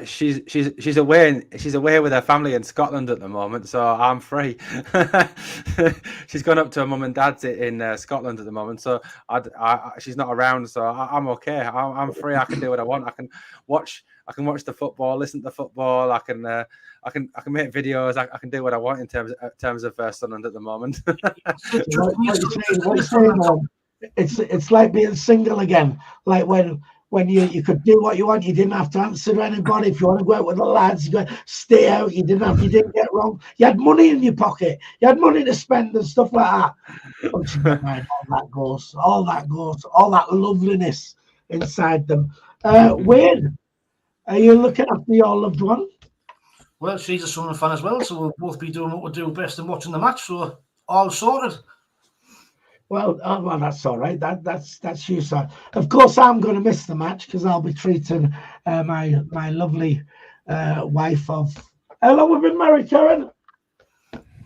She's away with her family in Scotland at the moment, so I'm free. She's gone up to her mum and dad's in Scotland at the moment, so she's not around, so I'm okay. I'm free. I can do what I want. I can watch the football, listen to the football. I can make videos. I can do what I want in terms of Sunderland at the moment. It's like being single again. Like when when you could do what you want. You didn't have to answer to anybody. If you want to go out with the lads, you go stay out. You didn't get wrong. You had money in your pocket. You had money to spend and stuff like that. Don't you get mind, all that loveliness inside them. Wayne, are you looking after your loved one? Well, she's a Sunderland fan as well, so we'll both be doing what we do best and watching the match. So all sorted. Well, that's all right. That's you, sir. Of course, I'm going to miss the match because I'll be treating my lovely wife of. How long have we been married, Karen?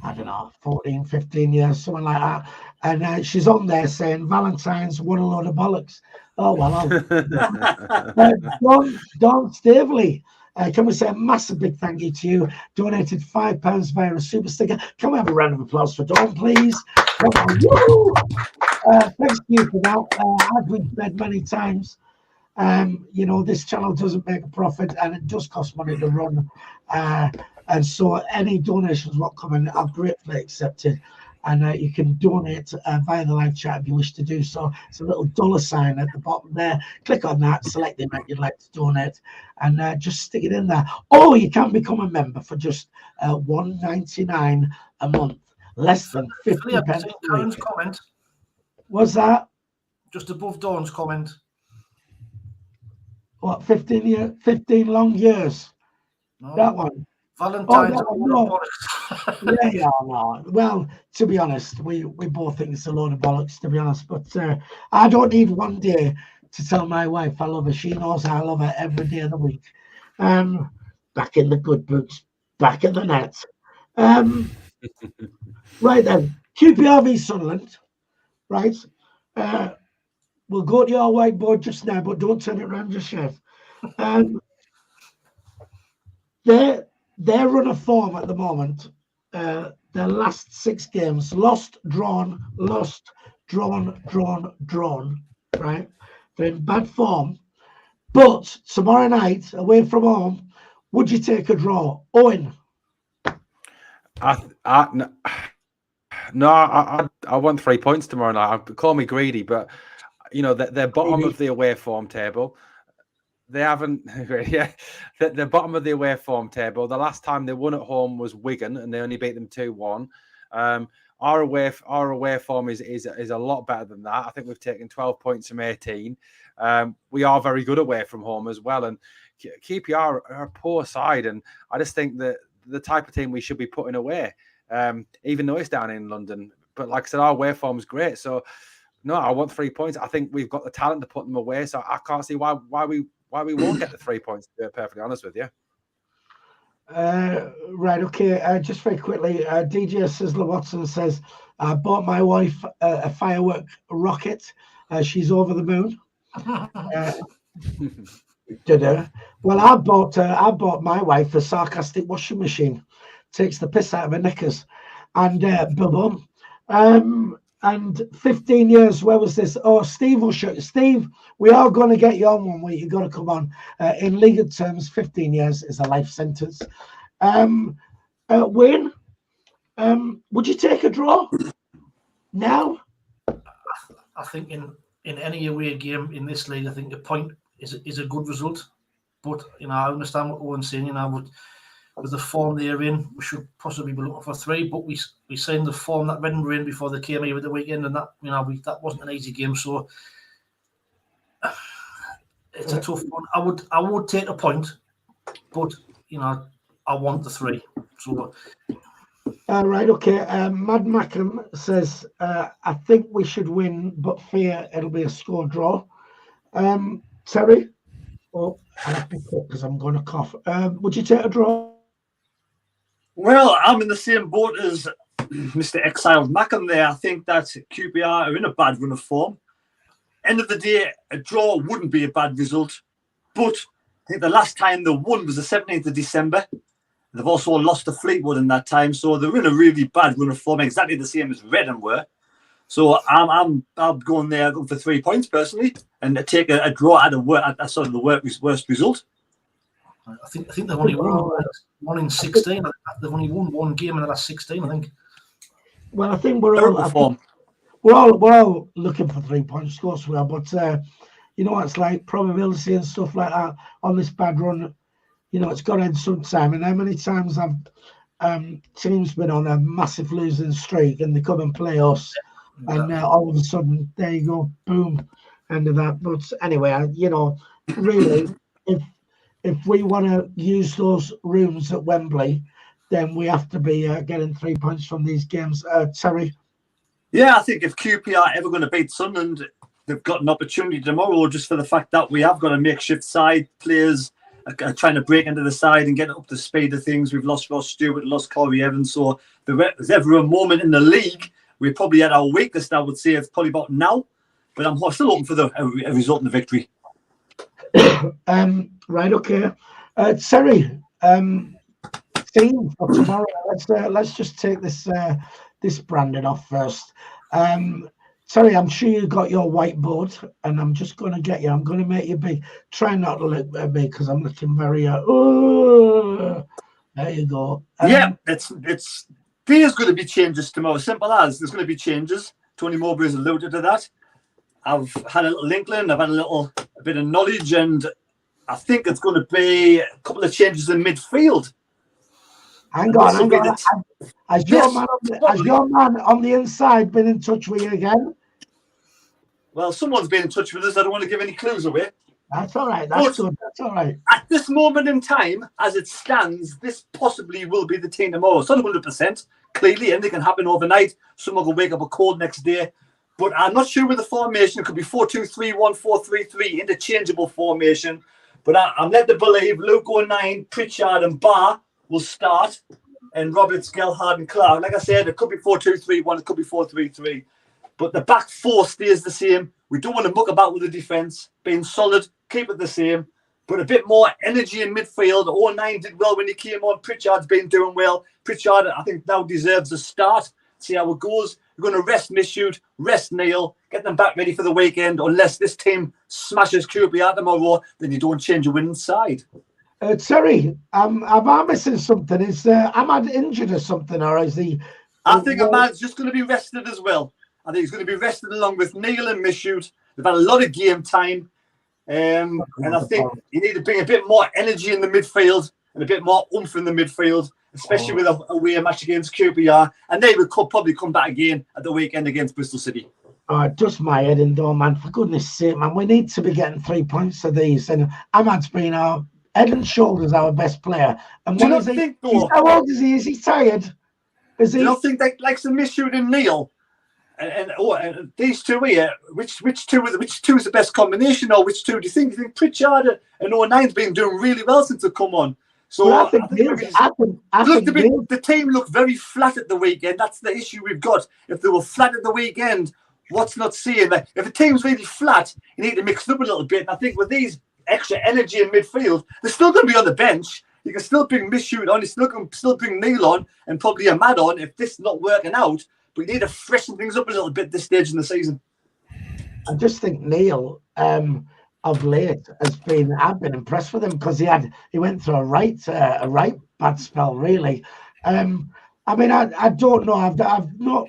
I don't know, 14, 15 years, something like that. And she's on there saying Valentine's, what a load of bollocks. Oh, well, Dawn Staveley. Can we say a massive big thank you to you? Donated £5 via a super sticker. Can we have a round of applause for Dawn, please? Thanks to you for that. As we've said many times, this channel doesn't make a profit and it does cost money to run. And so any donations what come in are gratefully accepted. And you can donate via the live chat if you wish to do so. It's a little $sign at the bottom there. Click on that, select the amount you'd like to donate, and just stick it in there. Or you can become a member for just $1.99 a month, less than 50 pence. Karen's comment. What's that? Just above Dawn's comment. What, 15 long years? No. That one. Valentine's. No. No. Well, to be honest, we both think it's a load of bollocks, to be honest. But I don't need one day to tell my wife I love her. She knows I love her every day of the week. Back in the good books, back in the net. Right then, QPR v Sunderland. Right. We'll go to your whiteboard just now, but don't turn it around just yet. Their run of form at the moment, their last 6 games, lost, drawn, drawn, right? They're in bad form. But tomorrow night, away from home, would you take a draw? Owen? No, I want 3 points tomorrow night. Call me greedy, but, they're bottom of the away form table. They haven't, yeah. They're bottom of the away form table. The last time they won at home was Wigan, and they only beat them 2-1. Our away form is a lot better than that. I think we've taken 12 points from 18. We are very good away from home as well, and QPR are a poor side, and I just think that the type of team we should be putting away, even though it's down in London. But like I said, our away form is great. So no, I want 3 points. I think we've got the talent to put them away. So I can't see why we won't get the 3 points, to be perfectly honest with you. Right, okay. Just very quickly, DJ Sizzler Watson says, I bought my wife a firework rocket. She's over the moon. Well, I bought my wife a sarcastic washing machine. Takes the piss out of her knickers. And boom. And 15 years, where was this? Oh, Steve will show you. Steve, we are going to get you on one week. You've got to come on. In legal terms, 15 years is a life sentence. Wayne, would you take a draw now? I think in any away game in this league, I think a point is a good result. But, I understand what Owen's saying. With the form they're in, we should possibly be looking for 3. But we seen the form that Reading were in before they came here at the weekend, and that that wasn't an easy game. So it's a tough one. I would take a point, but I want the 3. So. Right, okay. Mad Mackham says, I think we should win, but fear it'll be a score draw. Terry? Oh, I have to cut because I'm going to cough. Would you take a draw? Well, I'm in the same boat as Mr. Exiled Mackham there. I think that QPR are in a bad run of form. End of the day, a draw wouldn't be a bad result. But I think the last time they won was the 17th of December. They've also lost to Fleetwood in that time. So they're in a really bad run of form, exactly the same as Reading were. So I'm going there for 3 points personally, and take a draw at the worst result. I think they've only won 1 in 16. They've only won 1 game in the last 16, I think. Well, I think we're all looking for 3 points, of course we are. But you know what it's like, probability and stuff like that on this bad run. You know, it's got to end sometime. And how many times have teams been on a massive losing streak and they come and play us, and all of a sudden, there you go, boom, end of that. But anyway, you know, really, if we want to use those rooms at Wembley, then we have to be getting 3 points from these games. Terry? Yeah, I think if QPR are ever going to beat Sunderland, they've got an opportunity tomorrow, just for the fact that we have got a makeshift side. Players are trying to break into the side and get up to speed of things. We've lost Ross Stewart, lost Corey Evans. So if there's ever a moment in the league, we're probably at our weakest, I would say. It's probably about now. But I'm still hoping for a result in the victory. Right, okay. Terry, team for tomorrow. Let's just take this branding off first. Terry, I'm sure you got your whiteboard, and I'm just going to get you. I'm going to make you big. Try not to look at me because I'm looking very. There you go. Yeah, it's there's going to be changes tomorrow. Simple as there's going to be changes. Tony Mowbray's alluded to that. I've had a little inkling. I've had a bit of knowledge, and I think it's going to be a couple of changes in midfield. Hang on. Has your man on the inside been in touch with you again? Well, someone's been in touch with us. I don't want to give any clues away. That's all right. That's good. That's all right. At this moment in time, as it stands, this possibly will be the team tomorrow. It's not 100%. Clearly, anything can happen overnight. Someone will wake up a cold next day. But I'm not sure with the formation. It could be 4-2-3-1, 4-3-3, interchangeable formation. But I'm led to believe Luke O'Nien, Pritchard and Barr will start. And Roberts, Gelhardt and Clark. Like I said, it could be 4-2-3-1. It could be 4-3-3. But the back four stays the same. We don't want to muck about with the defence. Being solid, keep it the same. But a bit more energy in midfield. O'Nien did well when he came on. Pritchard's been doing well. Pritchard, I think, now deserves a start. See how it goes. We're going to rest Mishoot, rest Neil, get them back ready for the weekend. Unless this team smashes QPR tomorrow, then you don't change a winning side. Terry, am I missing something? Is Ahmad injured or something, or is he? I think Ahmad's just going to be rested as well. I think he's going to be rested along with Neil and Mishoot. They've had a lot of game time. And I think you need to bring a bit more energy in the midfield and a bit more oomph in the midfield, especially with a away match against QPR. And they will probably come back again at the weekend against Bristol City. It does my head in though, man. For goodness sake, man. We need to be getting 3 points of these. And Ahmad's been our head and shoulders our best player. And do you not think, though? How old is he? Is he tired? Is he? Do you not think they like some Mishoot and Neil? And these two here, which two is the best combination, or which two do you think? You think Pritchard and O'Nien's been doing really well since they've come on? So well, the team looked very flat at the weekend. That's the issue we've got. If they were flat at the weekend, what's not seeing that? If the team's really flat, you need to mix it up a little bit. And I think with these extra energy in midfield, they're still going to be on the bench. You can still bring Mishoot on, you still bring Neil on, and probably Ahmad on if this is not working out. But we need to freshen things up a little bit this stage in the season. I just think Neil, of late, I've been impressed with him because he went through a right bad spell, really. I mean, I don't know. I've not,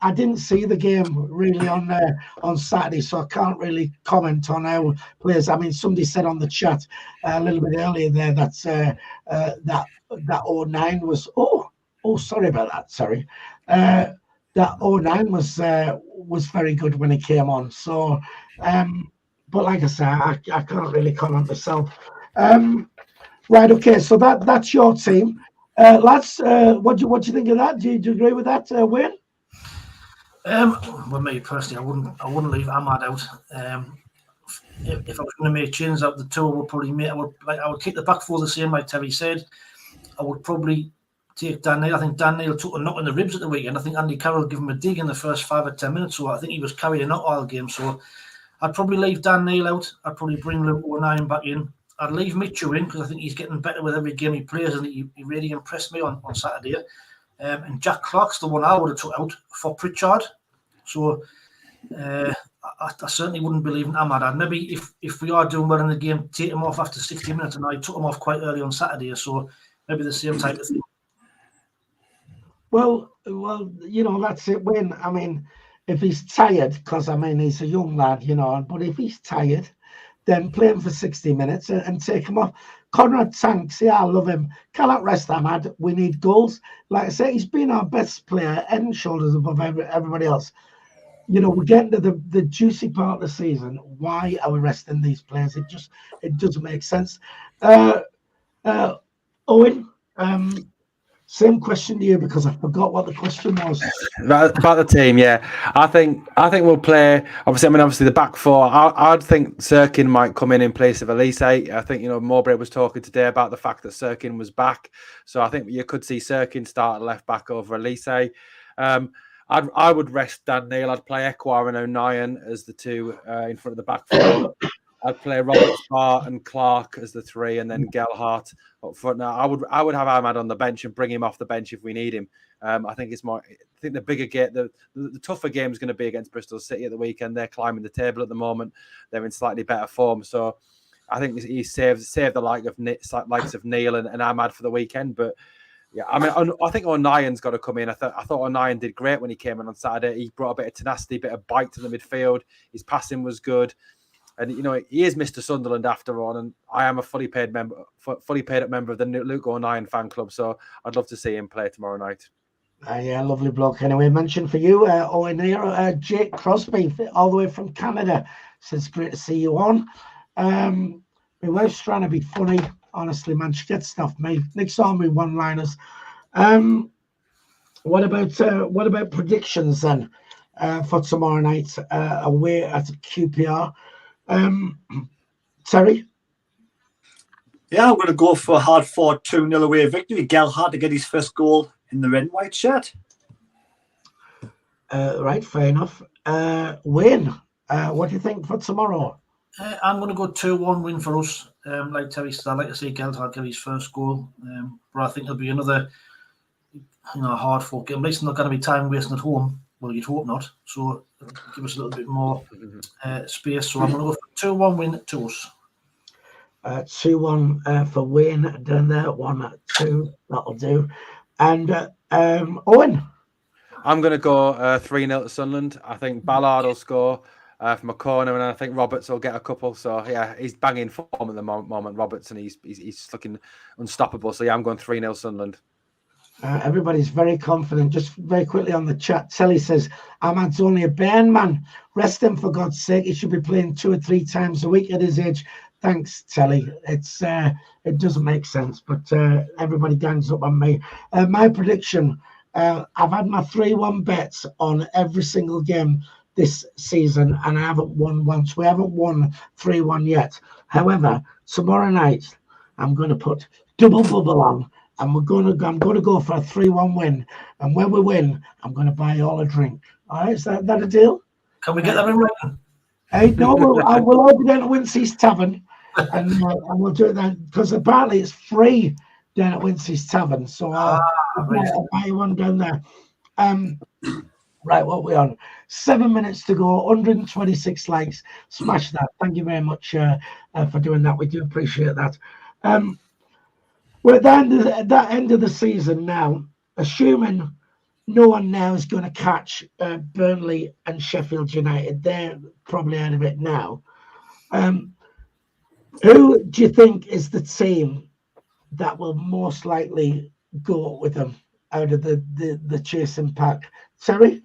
I didn't see the game really on Saturday, so I can't really comment on how players. I mean, somebody said on the chat a little bit earlier there that O'Nien was. Oh, sorry about that. Sorry. That O'Nien was very good when he came on. So, but like I say, I can't really comment myself. Right, okay. So that's your team, lads. What do you think of that? Do you agree with that, Wayne? Well, me personally, I wouldn't leave Ahmad out. If I was going to make changes out the two, I would keep the back four the same, like Terry said. I would probably take Dan Neil. I think Dan Neil took a knock in the ribs at the weekend. I think Andy Carroll gave him a dig in the first 5 or 10 minutes. So I think he was carrying out all game. So I'd probably leave Dan Neil out. I'd probably bring Luke O'Nien back in. I'd leave Mitchell in because I think he's getting better with every game he plays, and he really impressed me on Saturday. And Jack Clark's the one I would have took out for Pritchard. So I certainly wouldn't believe in Ahmad. I'd maybe, if we are doing well in the game, take him off after 60 minutes, and I took him off quite early on Saturday. So maybe the same type of thing. Well, that's it, Wayne. I mean, if he's tired, because I mean he's a young lad, you know, but if he's tired, then play him for 60 minutes and take him off. CONRAD tanks, yeah, I love him. Cannot rest Ahmad. We need goals. Like I say, he's been our best player, head and shoulders above everybody else. You know, we're getting to the juicy part of the season. Why are we resting these players? It doesn't make sense. Owen, same question to you because I forgot what the question was. About the team, yeah. I think we'll play. Obviously the back four. I'd think Sirkin might come in place of Elise. I think, you know, Mowbray was talking today about the fact that Sirkin was back, so I think you could see Sirkin start left back over Elise. I would rest Dan Neil. I'd play Ekwar and O'Nien as the two in front of the back four. I'd play Robert Sparr and Clark as the three, and then Gelhardt up front. Now, I would have Ahmad on the bench and bring him off the bench if we need him. I think it's more. I think the bigger game, the tougher game is going to be against Bristol City at the weekend. They're climbing the table at the moment. They're in slightly better form, so I think he saved the likes of Neil and Ahmad for the weekend. But yeah, I mean, I think O'Nien's got to come in. I thought O'Nien did great when he came in on Saturday. He brought a bit of tenacity, a bit of bite to the midfield. His passing was good. And, you know, he is Mr. Sunderland after all, and I am a fully paid member of the Luke O'Nien fan club, so I'd love to see him play tomorrow night. Yeah, lovely bloke. Anyway, mentioned for you, Owen here, Jake Crosby, all the way from Canada. Says great to see you on. My wife's trying to be funny, honestly, man. She gets stuff me. Nick's on me one-liners. What about predictions then for tomorrow night away at QPR? Terry? Yeah, I'm going to go for a hard-fought 2-0 away victory. Gelhardt to get his first goal in the red and white shirt. Right, fair enough. Wayne, what do you think for tomorrow? I'm going to go 2-1 win for us. Like Terry said, I'd like to see Gelhardt get his first goal. But I think there'll be another hard-fought game. At least not going to be time wasting at home. Well, you'd hope not. So give us a little bit more space. So I'm going to go for 2-1 win to us. 2-1 for Wayne down there. 1-2. That'll do. And Owen? I'm going to go 3-0 to Sunderland. I think Ballard will score from a corner, and I think Roberts will get a couple. So, yeah, he's banging form at the moment, Roberts, and he's looking unstoppable. So, yeah, I'm going 3-0 Sunderland. Everybody's very confident. Just very quickly on the chat, Telly says, Ahmad's only a Bayern man. Rest him for God's sake. He should be playing 2 or 3 times a week at his age. Thanks, Telly. It doesn't make sense, but everybody gangs up on me. My prediction, I've had my 3-1 bets on every single game this season, and I haven't won once. We haven't won 3-1 yet. However, tomorrow night, I'm going to put double bubble on. And I'm going to go for a 3-1 win. And when we win, I'm going to buy you all a drink. All right, is that a deal? Can we get that in writing? Hey, no, we'll all be down at Wincy's Tavern. And we'll do it then. Because apparently it's free down at Wincy's Tavern. So I'll buy you one down there. Right, what are we on? 7 minutes to go, 126 likes. Smash that. Thank you very much for doing that. We do appreciate that. We're at that end of the season now, assuming no one now is going to catch Burnley and Sheffield United. They're probably out of it now. Who do you think is the team that will most likely go up with them out of the chasing pack? Terry?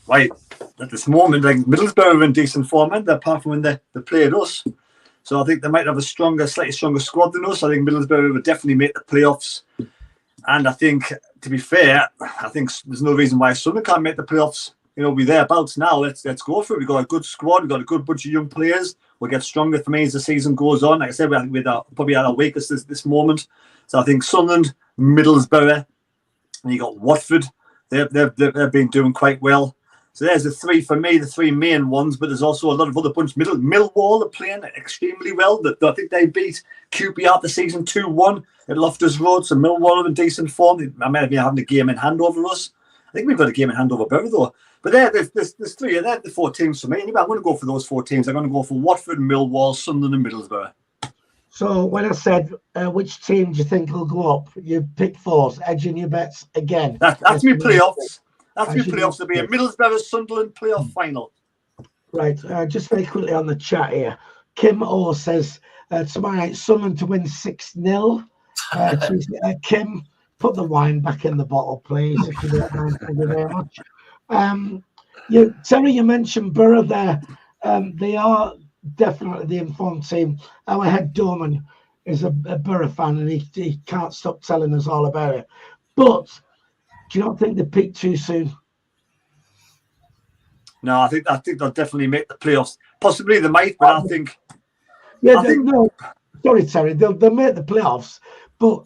Right, at this moment, like Middlesbrough are in decent form, and apart from when they played us. So I think they might have a slightly stronger squad than us. I think Middlesbrough would definitely make the playoffs. And I think, to be fair, I think there's no reason why Sunderland can't make the playoffs. You know, we're thereabouts now. Let's go for it. We've got a good squad. We've got a good bunch of young players. We'll get stronger for me as the season goes on. Like I said, we're probably at our weakest this moment. So I think Sunderland, Middlesbrough, and you got Watford. They've been doing quite well. So there's the three for me, the three main ones, but there's also a lot of other bunch. Millwall are playing extremely well. I think they beat QPR the season 2-1 at Loftus Road. So Millwall are in decent form. I might have been having a game in hand over us. I think we've got a game in hand over Borough though. But there's three. They're the 4 teams for me. Anyway, I'm going to go for those 4 teams. I'm going to go for Watford, Millwall, Sunderland, and Middlesbrough. So when I said which team do you think will go up, you picked 4s, edging your bets again. That's me playoffs. That's your playoffs to be a Middlesbrough Sunderland playoff final. Right, just very quickly on the chat here. Kim O says tomorrow night Sunderland to win 6-0. Kim, put the wine back in the bottle, please, if you don't mind. Thank you very much. Terry, you mentioned Borough there. They are definitely the informed team. Our head doorman is a Borough fan, and he can't stop telling us all about it. But do you not think they peaked too soon? No, I think they'll definitely make the playoffs. Possibly they might, but I think. Yeah, no. Sorry, Terry. They'll make the playoffs, but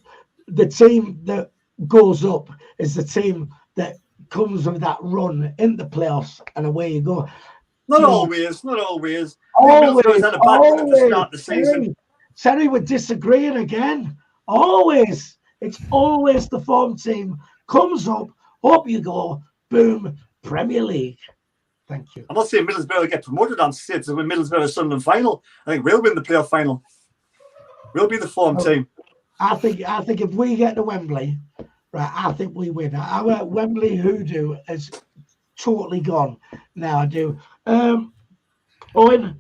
the team that goes up is the team that comes with that run in the playoffs, and away you go. Not always. Middlesbrough's had a bad run at the start of the season. Terry, we're disagreeing again. Always. It's always the form team comes up, up you go, boom, Premier League. Thank you. I'm not saying Middlesbrough will get promoted. I'm saying it's a Middlesbrough Sunderland final. I think we'll win the playoff final. We'll be the form team. I think if we get to Wembley, right, I think we win. Our Wembley hoodoo is totally gone now. I do. Owen,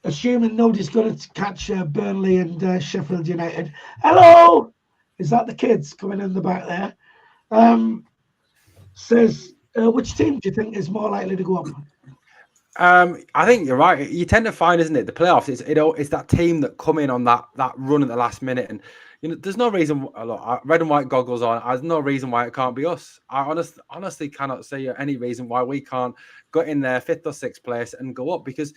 assuming nobody's going to catch Burnley and Sheffield United. Hello, is that the kids coming in the back there? Says, which team do you think is more likely to go up? I think you're right. You tend to find, isn't it, the playoffs? It's that team that come in on that run at the last minute, and there's no reason. Look, red and white goggles on. There's no reason why it can't be us. I honestly cannot see any reason why we can't go in there 5th or 6th place and go up. Because,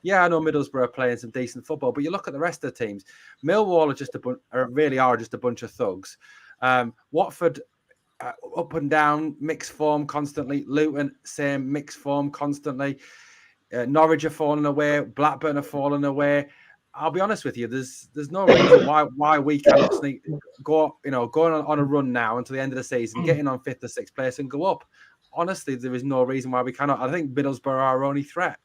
yeah, I know Middlesbrough are playing some decent football, but you look at the rest of the teams. Millwall are just a bunch of thugs. Watford. Up and down, mixed form constantly. Luton, same mixed form constantly. Norwich are falling away. Blackburn are falling away. I'll be honest with you. There's no reason why we cannot going on a run now until the end of the season, getting on 5th or 6th place and go up. Honestly, there is no reason why we cannot. I think Middlesbrough are our only threat.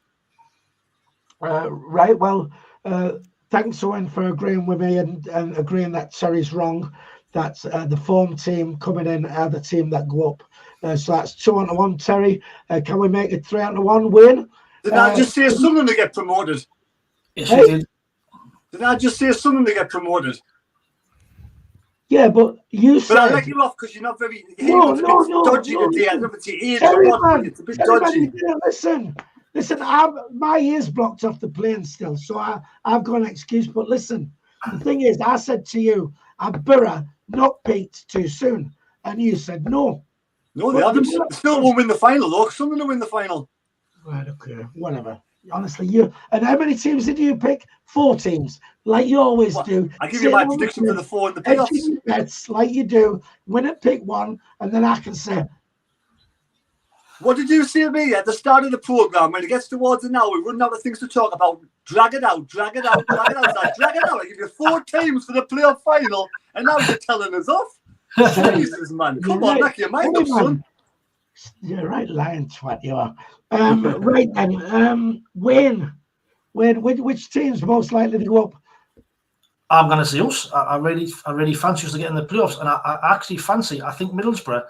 Right. Well, thanks, Owen, for agreeing with me and agreeing that Terry's wrong. That's the form team coming in are the team that go up. So that's 2-1, Terry. Can we make it 3-1 win? Did I just say Sunderland to get promoted? Yes, you did. Did I just say Sunderland to get promoted? Yeah, but you said... But I let you off because you're not very... No, dodgy today. I don't know if it's your age or what, it's a bit dodgy. Listen, my ears blocked off the plane still, so I've got an excuse. But listen, the thing is, I said to you, Borough not peaked too soon, and you said no. No, they haven't. They still won't win the final, though. Sunderland will win the final. Right, okay, whatever. Honestly, and how many teams did you pick? 4 teams, like you always do. I give you my prediction for the 4 in the playoffs. Bets like you do. Win it, pick one, and then I can say. What did you say to me at the start of the programme? When it gets towards an hour, we run out of things to talk about. Drag it out. So I drag it out. I give you 4 teams for the playoff final, and now you're telling us off. Jesus, man. Come on, knock your mind up, son. You're right, lying twat, you are. Right then, Wayne, which team's most likely to go up? I'm going to say us. I really fancy us to get in the playoffs, and I actually fancy. I think Middlesbrough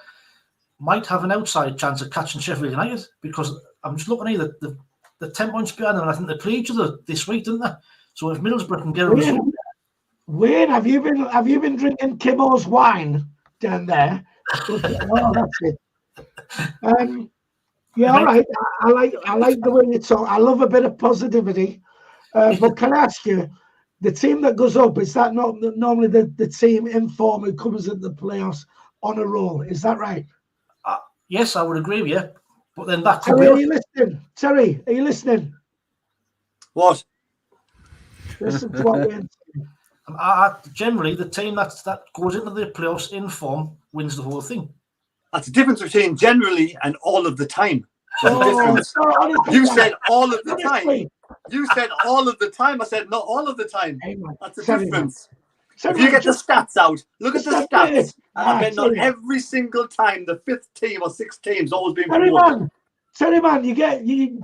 might have an outside chance of catching Sheffield United, because I'm just looking at the 10 points behind them, and I think they play each other this week, didn't they? So if Middlesbrough can get a result. Wayne, have you been drinking Kimmo's wine down there? Oh, that's it. Yeah, all right. I like the way you talk. I love a bit of positivity. But can I ask you, the team that goes up, is that not normally the team in form who comes in the playoffs on a roll? Is that right? Yes, I would agree with you. But then that could Terry, are you listening? Terry, are you listening? What? Listen to what Wayne's saying. Generally, the team that goes into the playoffs in form wins the whole thing. That's the difference between generally and all of the time. You said all of the time. You said all of the time. I said not all of the time. That's the difference. If you get the stats out, look at the stats. I bet not every single time the 5th team or 6th team's always been promoted. Terry, man, you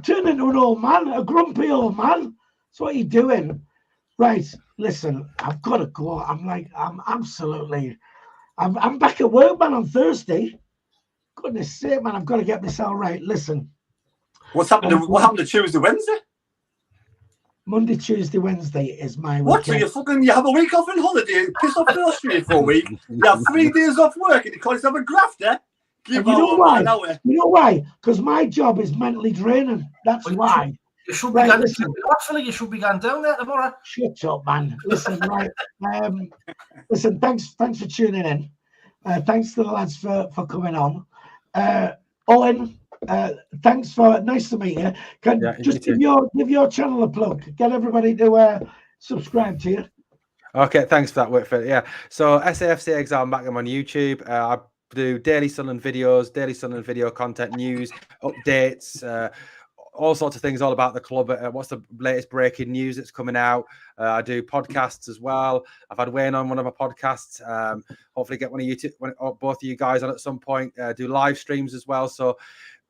turn into an old man, a grumpy old man. That's what you're doing. Right, listen, I've got to go. I'm back at work, man, on Thursday. goodness sake, man, I've got to get myself right. Listen. What happened to Tuesday, Wednesday? Monday, Tuesday, Wednesday is my weekend. What? So you have a week off on holiday, piss off to Australia for a week, you have 3 days off work, and you call yourself a grafter? You know why? You know why? Because my job is mentally draining. That's why. You should be you should be going down there tomorrow. Shut up, man. Listen, right. Listen, thanks for tuning in. Thanks to the lads for coming on. Owen, thanks for nice to meet you. Just give your channel a plug. Get everybody to subscribe to you. Okay, thanks for that, Whitfield. Yeah. So SAFC Exile Macam on YouTube. I do daily Sunderland videos, daily Sunderland video content, news, updates, all sorts of things all about the club. What's the latest breaking news that's coming out? I do podcasts as well. I've had Wayne on one of my podcasts. Hopefully get one of you both of you guys on at some point. Do live streams as well. So,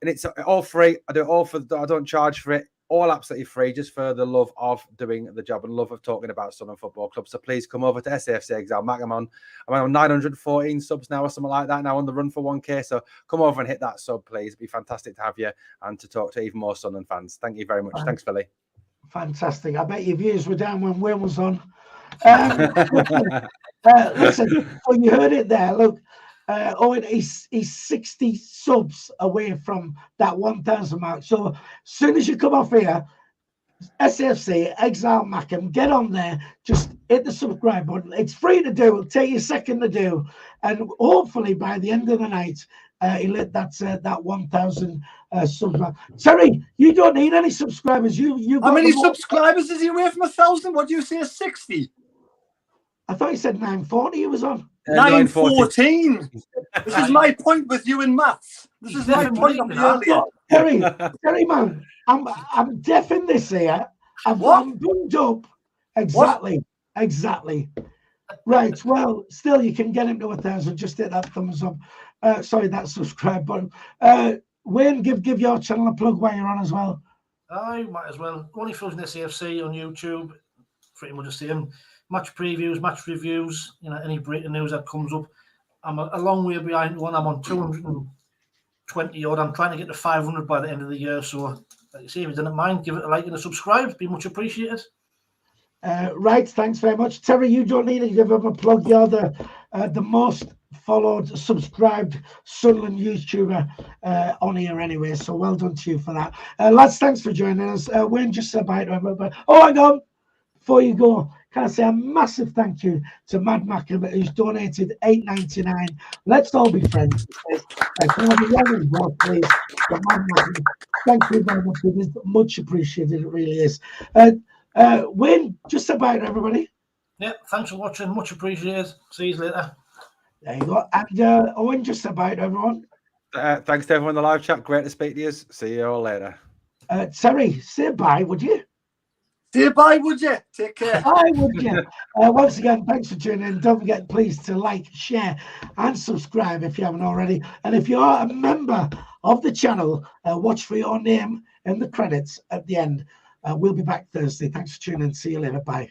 and it's all free. I do it all I don't charge for it. All absolutely free, just for the love of doing the job and love of talking about Sunderland Football Club. So please come over to SAFC Exile Mac. I'm on 914 subs now or something like that, now on the run for 1K. So come over and hit that sub, please. It'd be fantastic to have you and to talk to even more Sunderland fans. Thank you very much. Thanks, Philly. Fantastic. I bet your views were down when Wayne was on. Listen, so you heard it there. Look, Owen, he's 60 subs away from that 1,000 mark. So as soon as you come off here, SAFC, Exile Macam, get on there, just hit the subscribe button. It's free to do. It'll take you a second to do. And hopefully by the end of the night, he'll hit that 1,000 subs. Terry, you don't need any subscribers. You How many subscribers is he away from 1,000? What do you say, 60? I thought he said 940 he was on. 914. This is my point with you in maths. This is my point of earlier. Terry, man, I'm deaf in this here. I'm bunged up. Exactly. Right. Well, still, you can get him to 1,000. Just hit that thumbs up. Sorry, that subscribe button. Wayne, give your channel a plug while you're on as well. I might as well. Only Flows in the SAFC on YouTube. Pretty much the same. Match previews, match reviews, any breaking news that comes up. I'm a long way behind one. I'm on 220 odd. I'm trying to get to 500 by the end of the year. So, like you say, if you didn't mind, give it a like and a subscribe. It'd be much appreciated. Right, thanks very much. Terry, you don't need to give him a plug. You're the most followed, subscribed Sunderland YouTuber on here anyway. So well done to you for that. Lads, thanks for joining us. Wayne, just say bye to everybody. Oh, hang on. Before you go, can I say a massive thank you to Mad Macam, who's donated $8.99. Let's all be friends. Can I be running more, please? Thank you very much. It is much appreciated. It really is. Wayne, just about everybody. Yeah, thanks for watching. Much appreciated. See you later. There you go. And Owen, just about everyone. Thanks to everyone in the live chat. Great to speak to you. See you all later. Terry, say bye, would you? Say bye, would you? Take care. Bye, would you? Once again, thanks for tuning in. Don't forget, please, to like, share, and subscribe if you haven't already. And if you are a member of the channel, watch for your name in the credits at the end. We'll be back Thursday. Thanks for tuning in. See you later. Bye.